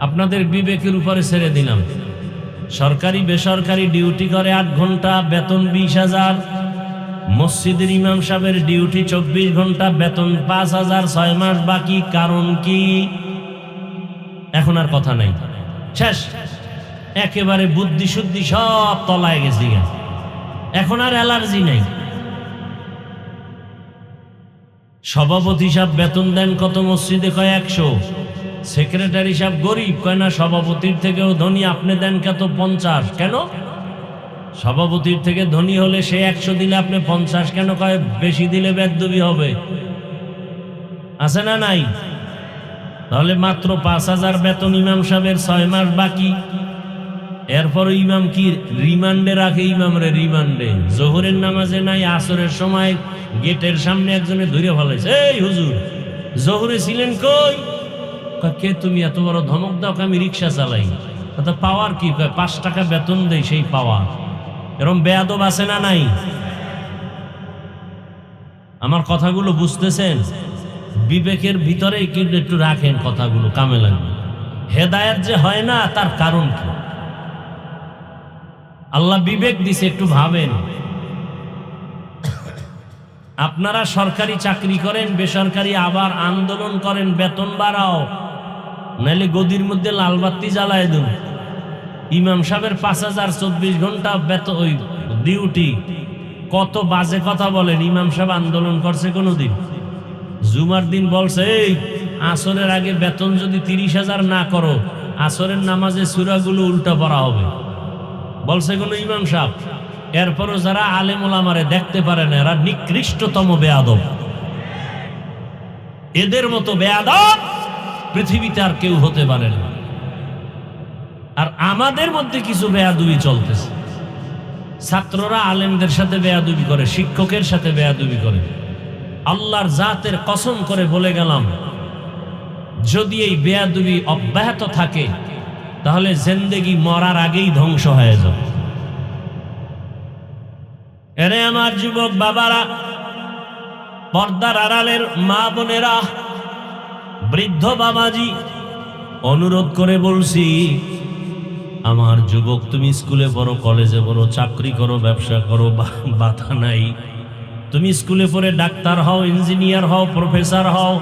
আপনাদের বিবেকের উপরে ছেড়ে দিলাম। সরকারি বেসরকারি ডিউটি করে 8 ঘন্টা, বেতন 20,000। মসজিদের ইমাম সাহেবের ডিউটি 24 ঘন্টা, বেতন 5,000, 6 মাস বাকি। কারণ কি? এখন আর কথা নাই, শেষ। একেবারে বুদ্ধি শুদ্ধি সব তলায় গেছে, এখন আর অ্যালার্জি নেই। সভাপতি সাহেব বেতন দেন কত মসজিদে? কয় 100। সেক্রেটারি সাহেব গরিব, কয় না সভাপতির থেকেও ধনী, আপনি দেন কত? 50। কেন? সভাপতির থেকে ধনী হলে সে 100 দিলে আপনি 50 কেন? কয় বেশি দিলে বেদবি হবে। আছে না নাই? তাহলে মাত্র 5,000 বেতন ইমাম সাহেবের, 6 মাস বাকি। এরপর ইমাম কি রিমান্ডে রাখে? ইমামরে রিমান্ডে। জোহরের নামাজে নাই, আসরের সময় গেটের সামনে একজনে ধরে ফেলাইছে, এই হুজুর জোহরে ছিলেন কই? কে তুমি? এত বড় ধমক দাও? আমি রিক্সা চালাই। পাওয়ার কি? 5 টাকা বেতন দেয়, সেই পাওয়ার। এরকম বেয়াদব আছে না নাই? আমার কথাগুলো বুঝতেছেন? বিবেকের ভিতরে একটু রাখেন, কথাগুলো কামে লাগবে। হেদায়েত যে হয় না তার কারণ কি? আল্লাহ বিবেক দিছে, একটু ভাবেন। আপনারা সরকারি চাকরি করেন, বেসরকারি আবার আন্দোলন করেন, বেতন বাড়াও, নাইলে গদির মধ্যে লাল বাতি জ্বালায় দেন। ইমাম সাহেবের 5,000, 24 ঘন্টা বেতন, ওই ডিউটি। কত বাজে কথা বলেন। ইমাম সাহেব আন্দোলন করছে কোনোদিন? জুমার দিন বলছে এই আসরের আগে বেতন যদি 30,000 না করো, আসরের নামাজে সূরাগুলো উল্টা পড়া হবে, বলছে কোন ইমাম সাহেব? এরপরও যারা আলেম ওলামারে দেখতে পারে না, এরা নিকৃষ্টতম বেয়াদব। এদের মতো বেয়াদব পৃথিবীতে আর কেউ হতে পারে না। আর আমাদের মধ্যে কিছু বেয়াদবি চলতেছে। ছাত্ররা আলেমদের সাথে বেয়াদবি করে, শিক্ষকের সাথে বেয়াদবি করে। আল্লাহর জাতের কসম করে বলে গেলাম, যদি এই বেয়াদবি অব্যাহত থাকে তাহলে জিন্দেগি মরার আগেই ধ্বংস হয়ে যাবে। এরে আমার যুবক বাবারা, পর্দার আড়ালের মা বোনেরা, বৃদ্ধ বাবাজি, অনুরোধ করে বলছি, আমার যুবক, তুমি স্কুলে পড়ো, কলেজে পড়ো, চাকরি করো, ব্যবসা করো, বাধা নাই। তুমি স্কুলে পড়ে ডাক্তার হও, ইঞ্জিনিয়ার হও, প্রফেসর হও,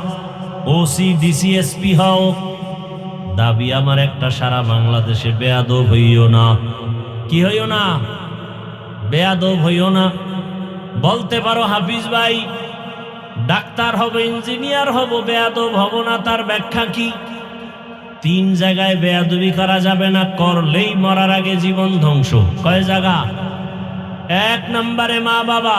ওসি, ডিসি, এসপি হও, দাবি আমার একটা, সারা বাংলাদেশে বেয়াদব হইও না। কি হইও না? বেয়াদব হইও না। বলতে পারো হাফিজ ভাই ডাক্তার হব, ইঞ্জিনিয়ার হব, বেয়াদব হব না, তার ব্যাখ্যা কি? 3 জায়গায় বেয়াদবি করা যাবে না, করলেই মরার আগে জীবন ধ্বংস। কয় জায়গা? 1 নম্বরে মা বাবা।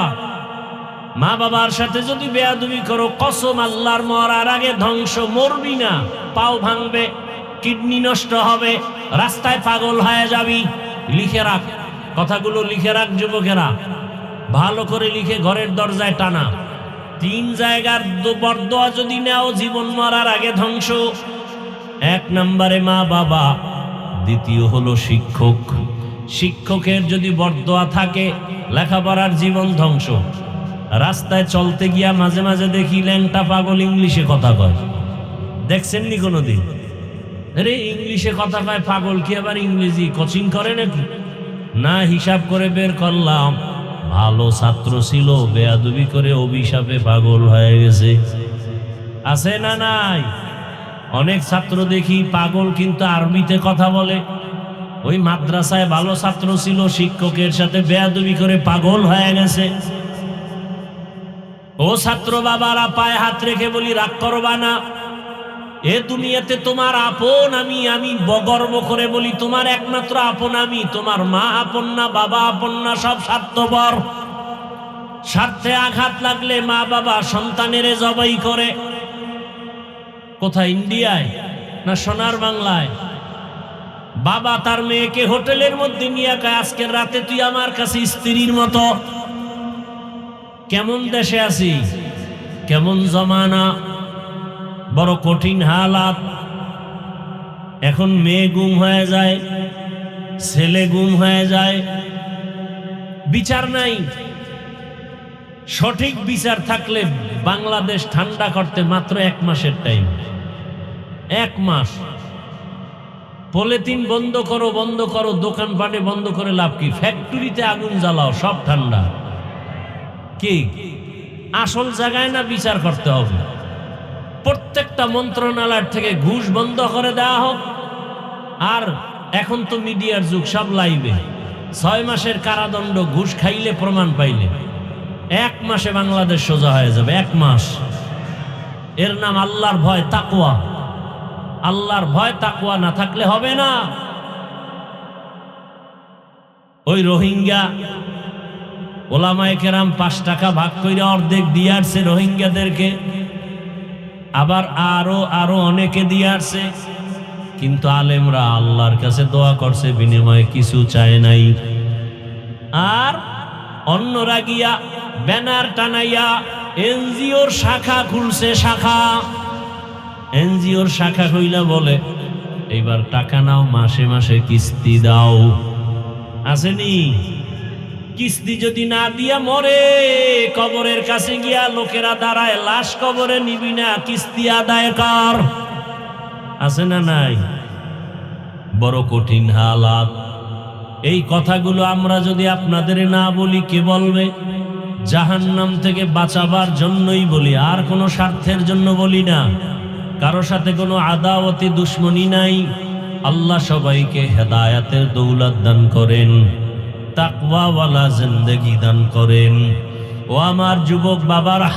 মা বাবার সাথে যদি বেয়াদবি করো, কসম আল্লাহর, মরার আগে ধ্বংস। মরবি না, পাও ভাঙবে, কিডনি নষ্ট হবে, রাস্তায় পাগল হয়ে যাবি। লিখে রাখ, কথাগুলো লিখে রাখ যুবকেরা, ভালো করে লিখে ঘরের দরজায় টানা। 3 জায়গার বরদোয়া যদি নেও, জীবন মরার আগে ধ্বংস। 1 নম্বরে মা বাবা, দ্বিতীয় হলো শিক্ষক। শিক্ষকের যদি বরদোয়া থাকে, লেখাপড়ার জীবন ধ্বংস। রাস্তায় চলতে গিয়া মাঝে মাঝে দেখি ল্যাংটা পাগল ইংলিশে কথা কয়। দেখছেননি কোনোদিন? আরে ইংলিশে কথা কয় পাগল, কি আবার ইংরেজি কোচিং করে নাকি? না, হিসাব করে বের করলাম, ভালো ছাত্র ছিল, বেয়াদবি করে অভিশাপে পাগল হয়ে গেছে। আছে না নাই? অনেক ছাত্র দেখি পাগল, কিন্তু আরবিতে কথা বলে। ওই মাদ্রাসায় ভালো ছাত্র ছিল, শিক্ষকের সাথে বেয়াদবি করে পাগল হয়ে গেছে। ও ছাত্র বাবারা, পায়ে হাত রেখে বলি, রাগ করবা না। এ দুনিয়াতে তোমার আপন আমি। আমি গর্ব করে বলি, তোমার একমাত্র আপন আমি। তোমার মা আপন না, বাবা আপন না, সব স্বার্থপর। স্বার্থে আঘাত লাগলে মা বাবা সন্তানের জবাই করে। কোথায়? ইন্ডিয়ায় না সোনার বাংলায়? বাবা তার মেয়েকে হোটেলের মধ্যে নিয়ে কয়, আজকের রাতে তুই আমার কাছে স্ত্রীর মতো। কেমন দেশে আছি, কেমন জমানা, বড় কঠিন হালাত। এখন মেয়ে গুম হয়ে যায়, ছেলে গুম হয়ে যায়, বিচার নাই। সঠিক বিচার থাকলে বাংলাদেশ ঠান্ডা করতে মাত্র 1 মাসের টাইম। 1 মাস। পলিথিন বন্ধ করো, বন্ধ করো, দোকানপাটে বন্ধ করে লাভ কি? ফ্যাক্টরিতে আগুন জ্বালাও, সব ঠান্ডা। কি আসল জায়গায় না বিচার করতে হবে? প্রত্যেকটা মন্ত্রণালয় থেকে ঘুষ বন্ধ করে দেওয়া হোক। আর এখন তো মিডিয়ার যুগ, সব লাইভে। 6 মাসের কারাদণ্ড, ঘুষ খাইলে প্রমাণ পাইলে 1 মাসে বাংলাদেশ সোজা হয়ে যাবে। 1 মাস। এর নাম আল্লাহর ভয়, তাকওয়া। আল্লাহর ভয়, তাকওয়া না থাকলে হবে না। ওই রোহিঙ্গা ওলামায়ে কেরাম 5 টাকা ভাগ করে অর্ধেক দিয়ে আসছে রোহিঙ্গাদেরকে, আবার আরো অনেকে দিয়ে আসছে। কিন্তু আলেমরা আল্লাহর কাছে দোয়া করছে, বিনিময়ে কিছু চায় নাই। আর অন্যরা গিয়া ব্যানার টানাইয়া এনজিওর শাখা খুলছে। শাখা, এনজিওর শাখা কইলা বলে, এইবার টাকা নাও, মাসে মাসে কিস্তি দাও। আসেনি? কিস্তি যদি না দিয়া মরে, কবরের কাছে গিয়া লোকেরা দাঁড়ায়, লাশ কবরে নিবি না, কিস্তি আদায় কর। আছে না নাই? বড় কঠিন হালাত। এই কথাগুলো আমরা যদি আপনাদের না বলি, কে বলবে? জাহান্নাম থেকে বাঁচাবার জন্যই বলি, আর কোনো স্বার্থের জন্য বলি না। কারো সাথে কোনো আদাওয়াতি দুশ্মনী নাই। আল্লাহ সবাইকে হেদায়াতের দৌলত দান করেন, তাকওয়াওয়ালা জিন্দেগি দান করেন। ও আমার যুবক বাবারা,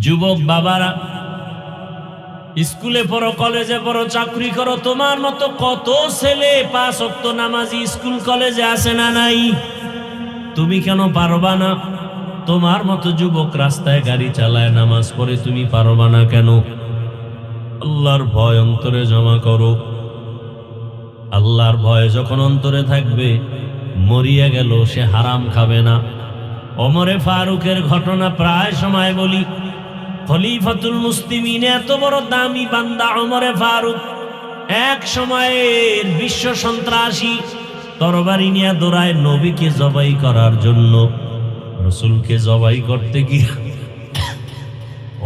যুবক বাবারা, স্কুলে পড়ো, কলেজে পড়ো, চাকরি করো, তোমার মতো কত ছেলে 5 ওয়াক্ত নামাজি স্কুল কলেজে আছে না নাই? তুমি কেন পারবা না? তোমার মতো যুবক রাস্তায় গাড়ি চালায়, নামাজ পড়ে, তুমি পারবা না কেন? আল্লাহর ভয় অন্তরে জমা করো। আল্লাহর ভয় যখন অন্তরে থাকবে, মরিয়া গেল সে হারাম খাবে না। ওমরে ফারুকের ঘটনা প্রায় সময় বলি। খলিফাতুল মুসলিমিন, এত বড় দামি বান্দা ওমরে ফারুক, এক সময়ের বিশ্ব সন্ত্রাসী, তরবারি নিয়ে দৌড়ায় নবীকে জবাই করার জন্য। রসুলকে জবাই করতে গিয়ে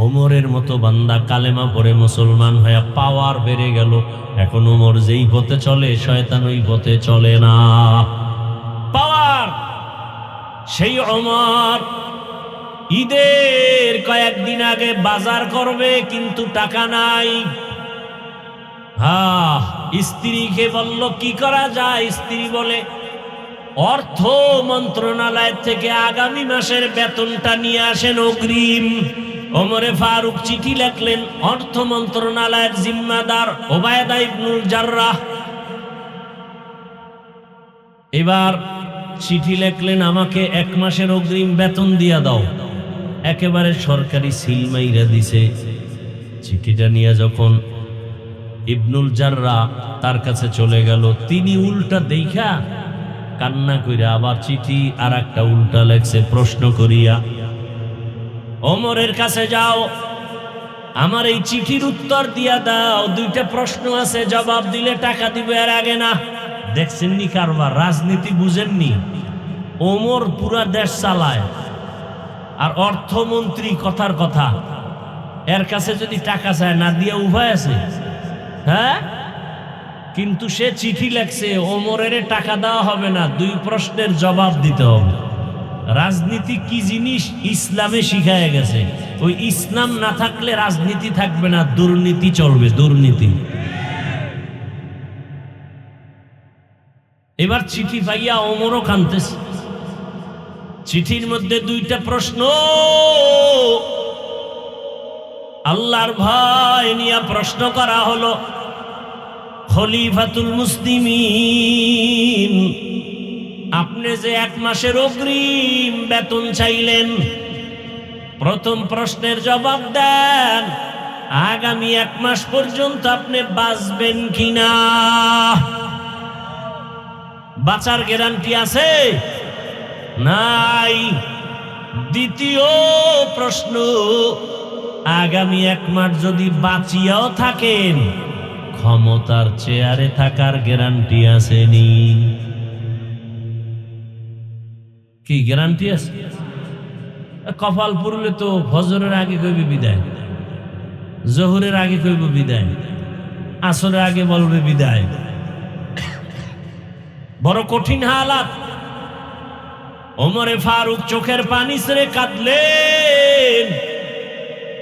ওমরের মতো বান্দা কালেমা পড়ে মুসলমান হয়ে পাওয়ার বেড়ে গেল। এখন ওমর যেই পথে চলে শয়তান ওই পথে চলে না। পাওয়ার সেই ওমর ঈদের কয়েকদিন আগে বাজার করবে কিন্তু টাকা নাই। স্ত্রীকে বলল কি করা যায়, স্ত্রী বলে অর্থ মন্ত্রণালয় থেকে আগামী মাসের বেতনটা নিয়ে আসেন অগ্রিম। ওমরে ফারুক চিঠি লিখলেন অর্থ মন্ত্রণালয়ের জিম্মাদার ওবায়দা ইবনুল জাররাহ। এবার চিঠি লিখলেন আমাকে 1 মাসের অগ্রিম বেতন দিয়া দাও। একেবারে সরকারি সিল মাইরা দিছে। চিঠিটা নিয়ে যখন ইবনুল জাররাহ তার কাছে চলে গেল, তিনি উল্টা দেখা কান্না কইরা আবার চিঠি আর একটা উল্টা লেখছে প্রশ্ন করিয়া, ওমরের কাছে যাও, আমার এই চিঠির উত্তর দিয়া দাও, 2টা প্রশ্ন আছে, জবাব দিলে টাকা দিবে আর আগে না। দেখছেননি কারবার, রাজনীতি বুঝেননি? ওমর পুরা দেশ চালায় আর অর্থমন্ত্রী কথার কথা, এর কাছে যদি টাকা চায় না দিয়া উভয় আছে। হ্যাঁ, কিন্তু সে চিঠি লেখছে ওমরের টাকা দেওয়া হবে না, 2 প্রশ্নের জবাব দিতে হবে। রাজনীতি কি জিনিস ইসলামে শিখায় গেছে। ওই ইসলাম না থাকলে রাজনীতি থাকবে না, দুর্নীতি চলবে, দুর্নীতি। এবার চিঠি পাইয়া ওমরও কাঁদতেছে। চিঠির মধ্যে 2টা প্রশ্ন, আল্লাহর ভয় নিয়ে প্রশ্ন করা হলো। খলিফাতুল মুসলিমিন, আপনি যে 1 মাসের অগ্রিম বেতন চাইলেন, প্রথম প্রশ্নের জবাব দেন, আগামী 1 মাস পর্যন্ত আপনি বাঁচবেন কিনা? বাঁচার গ্যারান্টি আছে? নাই। দ্বিতীয় প্রশ্ন, আগামী 1 মাস যদি বাঁচিয়াও থাকেন, ক্ষমতার চেয়ারে থাকার গ্যারান্টি আসেনি? কি গ্যারান্টি আছে? কপাল পুরলে তো ফজরের আগে কইবে বিদায়, জোহরের আগে কইব বিদায়, আসরের আগে বলবে বিদায়। বড় কঠিন হালাত। ওমরে ফারুক চোখের পানি ছেড়ে কাঁদলেন।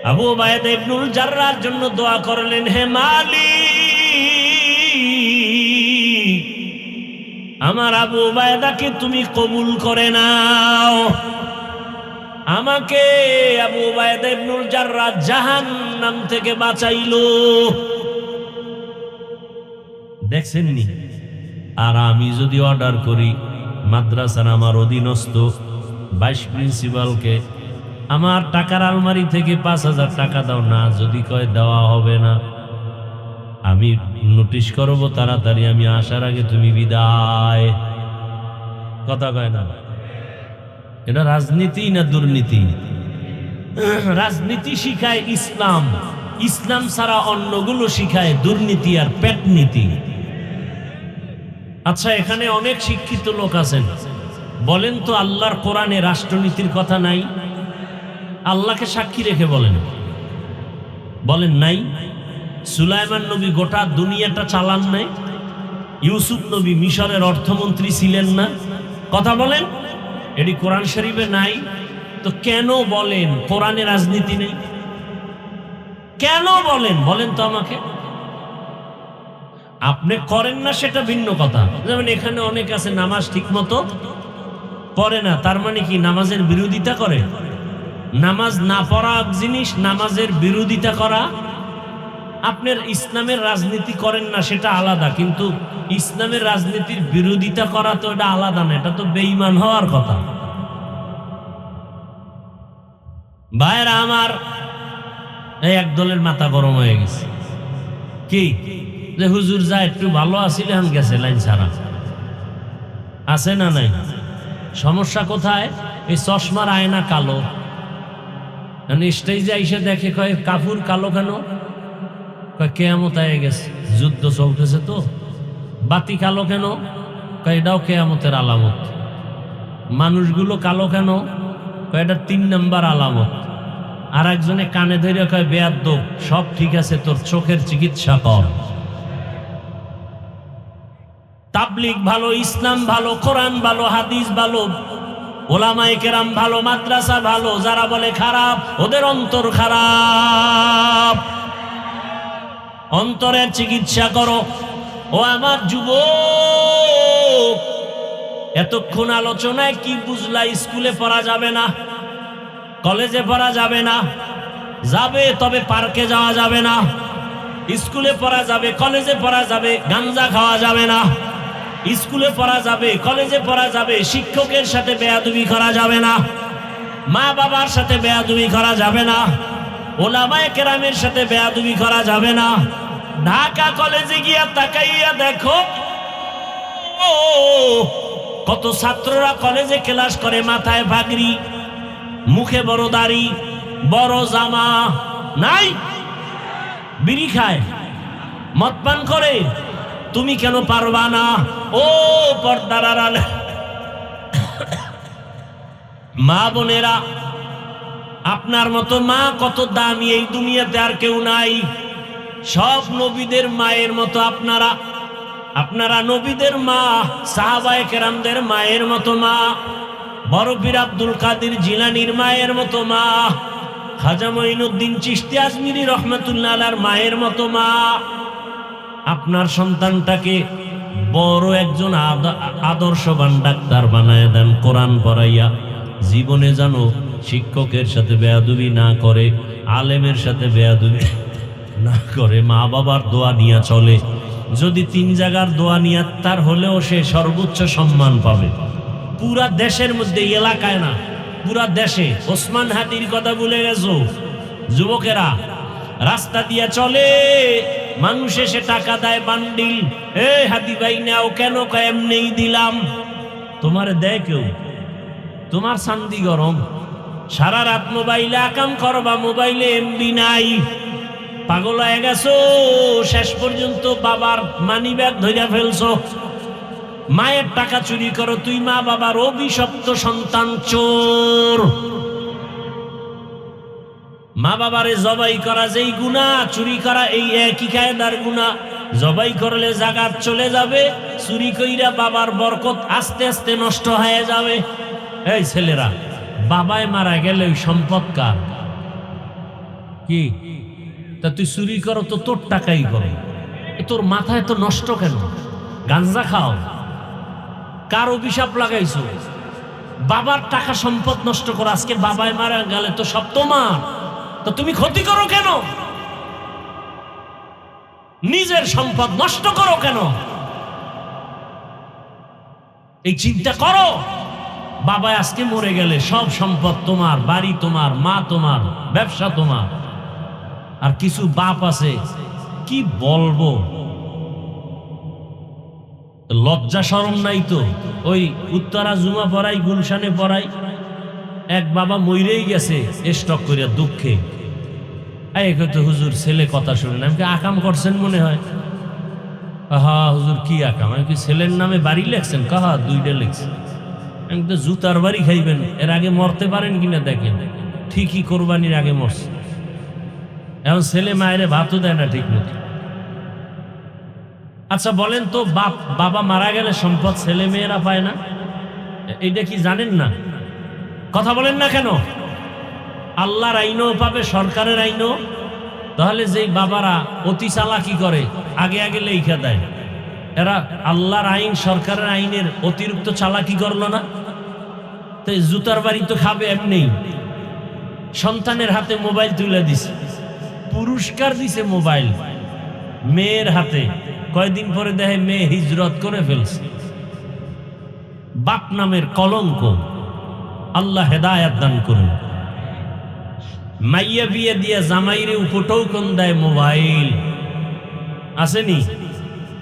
আবু উবায়দা ইবনুল জাররাহর জন্য দোয়া করলেন, হে মালিক, আমার আবু উবায়দাকে তুমি কবুল করে নাও। আমাকে আবু উবায়দা ইবনুল জাররাহ জাহান্নাম থেকে বাঁচাইলো। দেখছেননি? আর আমি যদি অর্ডার করি মাদ্রাসার আমার অধীনস্থ ভাইস প্রিন্সিপালকে, আমার টাকার আলমারি থেকে 5,000 টাকা দাও, না যদি কয় দেওয়া হবে না, আমি নোটিশ করব তাড়াতাড়ি, আমি আসার আগে তুমি বিদায়। কথা কয় না? এটা রাজনীতি না দুর্নীতি? রাজনীতি শিখায় ইসলাম, ইসলাম ছাড়া অন্যগুলো শিখায় দুর্নীতি আর পেটনীতি। আচ্ছা, এখানে অনেক শিক্ষিত লোক আছেন, বলেন তো আল্লাহর কোরআনে রাষ্ট্রনীতির কথা নাই? আল্লাহকে সাক্ষী রেখে বলেন, বলেন নাই? সুলাইমান নবী গোটা দুনিয়াটা চালান নাই? ইউসুফ নবী মিশরের অর্থমন্ত্রী ছিলেন না? কথা বলেন, এটি কোরআন শরীফে নাই? তো কেন বলেন কোরআনে রাজনীতি নেই? কেন বলেন, বলেন তো আমাকে। আপনি করেন না সেটা ভিন্ন কথা। যেমন এখানে অনেক আছে নামাজ ঠিক মতো পড়ে না, তার মানে কি নামাজের বিরোধিতা করে? নামাজ না পড়া জিনিস, নামাজের বিরোধিতা করা। আপনার ইসলামের রাজনীতি করেন না সেটা আলাদা, কিন্তু ইসলামের রাজনীতির বিরোধিতা করা তো এটা আলাদা না, এটা তো বেঈমান হওয়ার কথা। ভাইরা আমার, এই একদলের মাথা গরম হয়ে গেছে। কি যে হুজুর যা একটু ভালো আসিলে হান গেছে লাইন ছাড়া, আছে না নাই? সমস্যা কোথায়? এই চশমার আয়না কালো, স্টেজে এসে দেখে কয় কাপুর কালো কেন? কয় কেয়ামত হয়ে গেছে, যুদ্ধ চলতেছে তো। বাতি কালো কেন? কয় এটাও কেয়ামতের আলামত। মানুষগুলো কালো কেন? কয় এটা 3 নম্বর আলামত। আর একজনে কানে ধরে কয় বেয়াদ্দপ, সব ঠিক আছে, তোর চোখের চিকিৎসা কর। তাবলিগ ভালো, ইসলাম ভালো, কোরআন ভালো, হাদিস ভালো, ওলামায়ে কেরাম ভালো, মাদ্রাসা ভালো। যারা বলে খারাপ, ওদের অন্তর খারাপ। অন্তরের চিকিৎসা করো। ও আমার যুবক, এতক্ষণ আলোচনায় কি বুঝলা? স্কুলে পড়া যাবে না, কলেজে পড়া যাবে না। যাবে, তবে পার্কে যাওয়া যাবে না। স্কুলে পড়া যাবে, কলেজে পড়া যাবে, গাঞ্জা খাওয়া যাবে না। স্কুলে পড়া যাবে, কলেজে পড়া যাবে, শিক্ষকের সাথে বেয়াদবি করা যাবে না, মা বাবার সাথে বেয়াদবি করা যাবে না, ওলামায়ে কেরামের সাথে বেয়াদবি করা যাবে না। ঢাকা কলেজে গিয়া তাকাইয়া দেখো, কত ছাত্ররা কলেজে ক্লাস করে, মাথায় পাগড়ি, মুখে বড় দাড়ি, বড় জামা নাই, বিড়ি খায়, মদ পান করে। তুমি কেন পারবা না? ও পর্দার আড়ালে মা বোনেরা, আপনার মতো মা কত দামি এই দুনিয়াতে আর কেউ নাই। সব নবীদের মায়ের মতো আপনারা, আপনারা নবীদের মা, সাহাবায়ে কেরামদের মায়ের মতো মা, বড় পীর আব্দুল কাদের জিলানীর মায়ের মতো মা, খাজা মঈনুদ্দিন চিশতি আজমিরি রহমাতুল্লাহ আলাইহির মায়ের মতো মা। আপনার সন্তানটাকে বড় একজন আদর্শবান ডাক্তার বানায় দেন, কোরআন পড়াইয়া। জীবনে জানো শিক্ষকের সাথে বেয়াদবি না করে, আলেমের সাথে বেয়াদবি না করে, মা বাবার দোয়া নিয়ে চলে। যদি 3 জায়গার দোয়া নিয়ে তার হলেও সে সর্বোচ্চ সম্মান পাবে। পুরা দেশের মধ্যে, এলাকায় না, পুরা দেশে। ওসমান হাদির কথা ভুলে গেছো? যুবকেরা রাস্তা দিয়ে চলে, মানুষ এসে টাকা দেয় বান্ডিল। এ হাদি ভাই নাও, কেন? এমনি দিলাম। তোমারে দেয় কেউ? তোমার চান্দি গরম, সারা রাত মোবাইলে আকাম করবা, মোবাইলে এমবি নাই, পাগল হয়ে গেছো। শেষ পর্যন্ত বাবার মানি ব্যাগ ধরে ফেলছো, মায়ের টাকা চুরি করো। তুই মা বাবার অভিশপ্ত সন্তান, চোর। মা বাবারে জবাই করা যেই গুনাহ, চুরি করা এই একই কায়দার গুনাহ। জবাই করলে জাকাত চলে যাবে, চুরি কইরা বাবার বরকত আস্তে আস্তে নষ্ট হয়ে যাবে। এই ছেলেরা, বাবায় মারা গেলে ওই সম্পদ কার? কি তা তুই চুরি করো তো তোর টাকাই করো, তোর মাথায় তো নষ্ট কেন? গাঞ্জা খাও, কার অভিশাপ লাগাইছো? বাবার টাকা সম্পদ নষ্ট করো। আজকে বাবায় মারা গেলে তো সব তোমার, তো তুমি ক্ষতি করো কেন? নিজের সম্পদ নষ্ট করো কেন? এই চিন্তা করো। বাবা আজকে মরে গেলে সব সম্পদ তোমার, বাড়ি তোমার, মা তোমার, ব্যবসা তোমার। আর কিছু বাপ আছে, কি বলবো, লজ্জা শরম নাই তো। ওই উত্তরা জুমা পড়াই, গুলশানে পড়াই, এক বাবা মইরেই গেছে স্টক করিয়া দুঃখে। তো হুজুর ছেলে কথা শুনেন। আমি আকাম করছেন মনে হয়। হা হুজুর কি আকাম? আমি কি ছেলের নামে বাড়ি লেখছেন? কাহা 2টা লিখছেন। আমি তো জুতার বাড়ি খাইবেন, এর আগে মরতে পারেন কিনা দেখেন। ঠিকই কোরবানির আগে মরছে, এখন ছেলে মায়ের ভাতও দেয় না ঠিক মতো। আচ্ছা বলেন তো, বাবা মারা গেলে সম্পদ ছেলে মেয়েরা পায় না? এইটা কি জানেন না? কথা বলেন না কেন? আল্লাহর আইনও পাবে, সরকারের আইনও। তাহলে যেই বাবারা অতি চালাকি করে, আগে আগে লেখা দেয়, এরা আল্লাহর আইন, সরকারের আইনের অতিরিক্ত চালাকি করলো না? তো জুতার বাড়ি তো খাবে এমনি। সন্তানের হাতে মোবাইল তুলে দিছে, পুরস্কার দিছে মোবাইল মেয়ের হাতে। কয়দিন পরে দেখে মেয়ে হিজরত করে ফেলছে। বাপ নামের কলঙ্ক। আল্লাহ হেদায়েত দান করুন। মাইয়া বিয়ে দিয়ে জামাইরে উপটৌকন দেয় মোবাইল, আসেনি?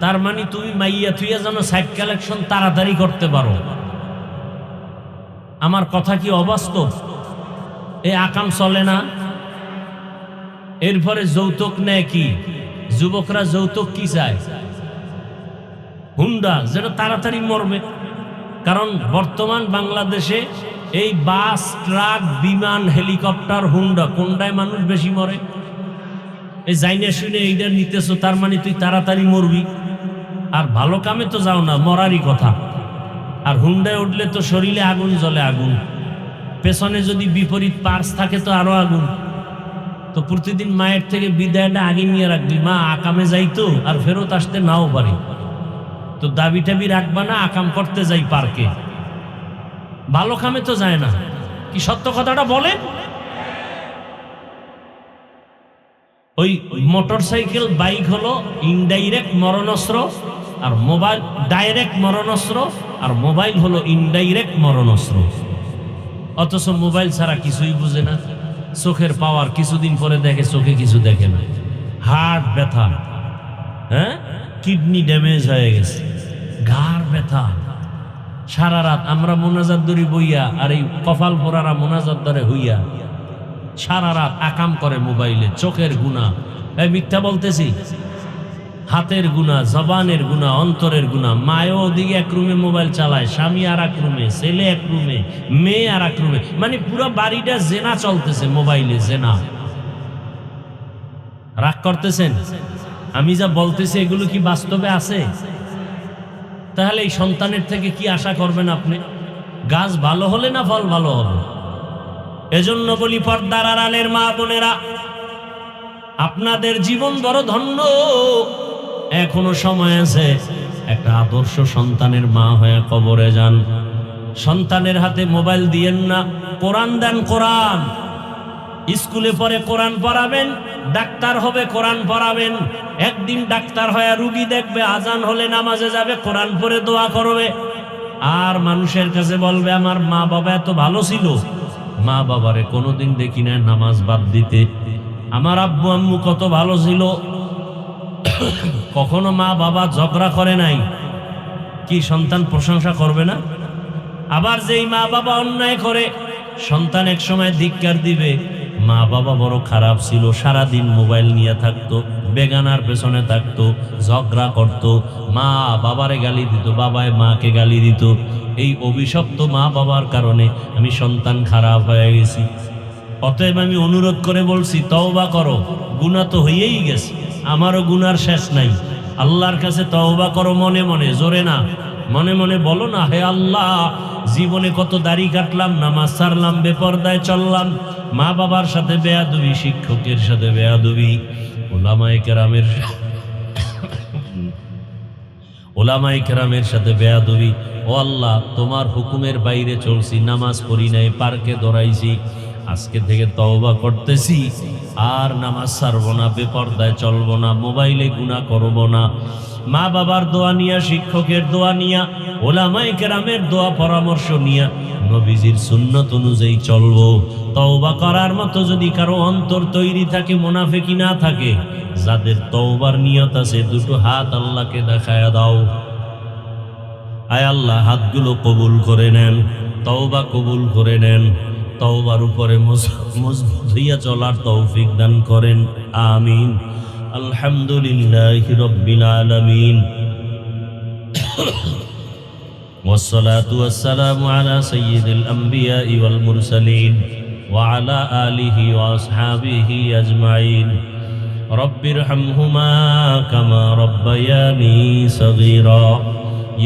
তার মানে তুমি মাইয়া থুইয়া যেন সাইড কালেকশন তাড়াতাড়ি করতে পারো। আমার কথা কি অবাস্তব? এ আকাম চলে না? এরপরে যৌতুক নেয় কি? যুবকরা যৌতুক কি চায়? হুন্ডা, যেটা তাড়াতাড়ি মরবে। কারণ বর্তমান বাংলাদেশে এই বাস, ট্রাক, বিমান, হেলিকপ্টার, হুন্ডা, কোনটায় মানুষ বেশি মরে? এই জাইনে শুনে এইটা নিতেছো, তার মানে তুই তাড়াতাড়ি মরবি। আর ভালো কামে তো যাও না, মরারই কথা। আর হুন্ডায় উঠলে তো শরীরে আগুন জ্বলে, আগুন। পেছনে যদি বিপরীত পার্স থাকে তো আরো আগুন। তো প্রতিদিন মায়ের থেকে বিদায়টা আগে নিয়ে রাখবি, মা আকামে যাইতো আর ফেরত আসতে নাও পারে, তো দাবি টাবি রাখবা না, আকাম করতে যাই পার্কে, ভালো কামে তো যায় না। কি সত্য কথাটা বলেন? ওই মোটরসাইকেল বাইক হলো ইনডাইরেক্ট মরণাস্ত্র, আর মোবাইল ডাইরেক্ট মরণাস্ত্র, আর মোবাইল হলো ইনডাইরেক্ট মরণাস্ত্র। অথচ মোবাইল ছাড়া কিছুই বুঝে না, চোখের পাওয়ার কিছুদিন পরে দেখে চোখে কিছু দেখে না, হার্ট ব্যথা, হ্যাঁ, কিডনি ড্যামেজ হয়ে গেছে, ঘাড় ব্যথা। সারা রাত আমরা মোনাজাত ধরি বইয়া, আর এই কপাল পোড়ারা মোনাজাত ধরে হইয়া সারা রাত আকাম করে মোবাইলে। চোখের গুনাহ, এই মিথ্যা বলতেছি, হাতের গুনাহ, জবানের গুনাহ, অন্তরের গুনাহ। মায়ও ওদিকে এক রুমে মোবাইল চালায়, স্বামী আর এক রুমে, ছেলে এক রুমে, মেয়ে আর এক রুমে, মানে পুরো বাড়িটা জেনা চলতেছে মোবাইলে, জেনা। রাগ করতেছেন? আমি যা বলতেছি এগুলো কি বাস্তবে আছে? তাহলে এই সন্তানের থেকে কি আশা করবেন আপনি? গাছ ভালো হলে না ফল ভালো হবে? এজন্য বলি, পর্দার আড়ালের মা বোনেরা, আপনাদের জীবন বড় ধন্য, এখনো সময় আছে। একটা আদর্শ সন্তানের মা হয়ে কবরে যান। সন্তানের হাতে মোবাইল দিয়েন না, কোরআন দেন। কোরআন স্কুলে পড়ে কোরআন পড়াবেন, ডাক্তার হবে কোরআন পড়াবেন। একদিন ডাক্তার হয়ে রুগী দেখবে, আজান হলে নামাজে যাবে, কোরআন পড়ে দোয়া করবে। আর মানুষের কাছে বলবে আমার মা বাবা এত ভালো ছিল। মা বাবারে কোনোদিন দেখি না নামাজ বাদ দিতে। আমার আব্বু আম্মু কত ভালো ছিল, কখনো মা বাবা ঝগড়া করে নাই। কি সন্তান প্রশংসা করবে না? আবার যেই মা বাবা অন্যায় করে, সন্তান এক সময় ধিক্কার দিবে, মা বাবা বড় খারাপ ছিল, সারাদিন মোবাইল নিয়ে থাকতো, বেগানার পেছনে থাকতো, ঝগড়া করতো, মা বাবারে গালি দিত, বাবায় মাকে গালি দিত। এই অভিশপ্ত মা বাবার কারণে আমি সন্তান খারাপ হয়ে গেছি। অতএব আমি অনুরোধ করে বলছি, তওবা করো। গুনাহ তো হয়েই গেছে, আমারও গুনার শেষ নাই। আল্লাহর কাছে তওবা করো, মনে মনে, জোরে না, মনে মনে বলো না, হে আল্লাহ, জীবনে কত দাড়ি কাটলাম, নামাজ ছাড়লাম, বেপরদায় চললাম, মা বাবার সাথে বেয়াদবি, শিক্ষকের সাথে বেয়াদবি, ওলামায়ে কেরামের সাথে বেয়াদবি। ও আল্লাহ, তোমার হুকুমের বাইরে চলছি, নামাজ পড়ি নাই, পার্কে দৌড়াইছি। আজকে থেকে তওবা করতেছি, আর নামাজ ছাড়বো না, বেপরদায় চলবো না, মোবাইলে গুনাহ করবো না। মা বাবার দোয়া নিয়া, শিক্ষকের দোয়া নিয়া, ওলামায়ে কেরামের দোয়া পরামর্শ নিয়া, নবীজির সুন্নত অনুযায়ী চলবো। তওবা করার মতো যদি কারো অন্তর তৈরি থাকে, মুনাফিকি না থাকে, যাদের তওবার নিয়ত আছে, দুটো হাত আল্লাহকে দেখায়া দাও। আয় আল্লাহ, হাতগুলো কবুল করে নেন, তওবা কবুল করে নেন, তওবার উপরে মজবুত হইয়া চলার তৌফিক দান করেন। আমিন। আলহামদুলিল্লাহি রাব্বিল আলামিন। والصلاة والسلام على سيد الأنبياء والمرسلين وعلى آله وأصحابه أجمعين رب ارحمهما كما ربياني صغيرا।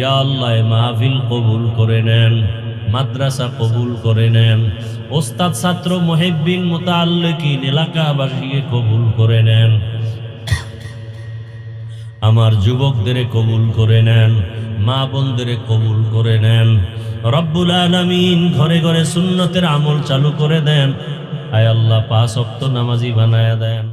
يا الله মাহফিল কবুল করে নেন, মাদ্রাসা কবুল করে নেন, ওস্তাদ ছাত্র মুহিব্বিন মুতাআল্লিকিন এলাকাবাসীকে কবুল করে নেন, আমার যুবকদের কবুল করে নেন, মা বোনদের কবুল করে নেন। রব্বুল আলামিন ঘরে ঘরে সুন্নতের আমল চালু করে দেন। আয় আল্লাহ, 5 ওয়াক্ত নামাজি বানায়া দেন।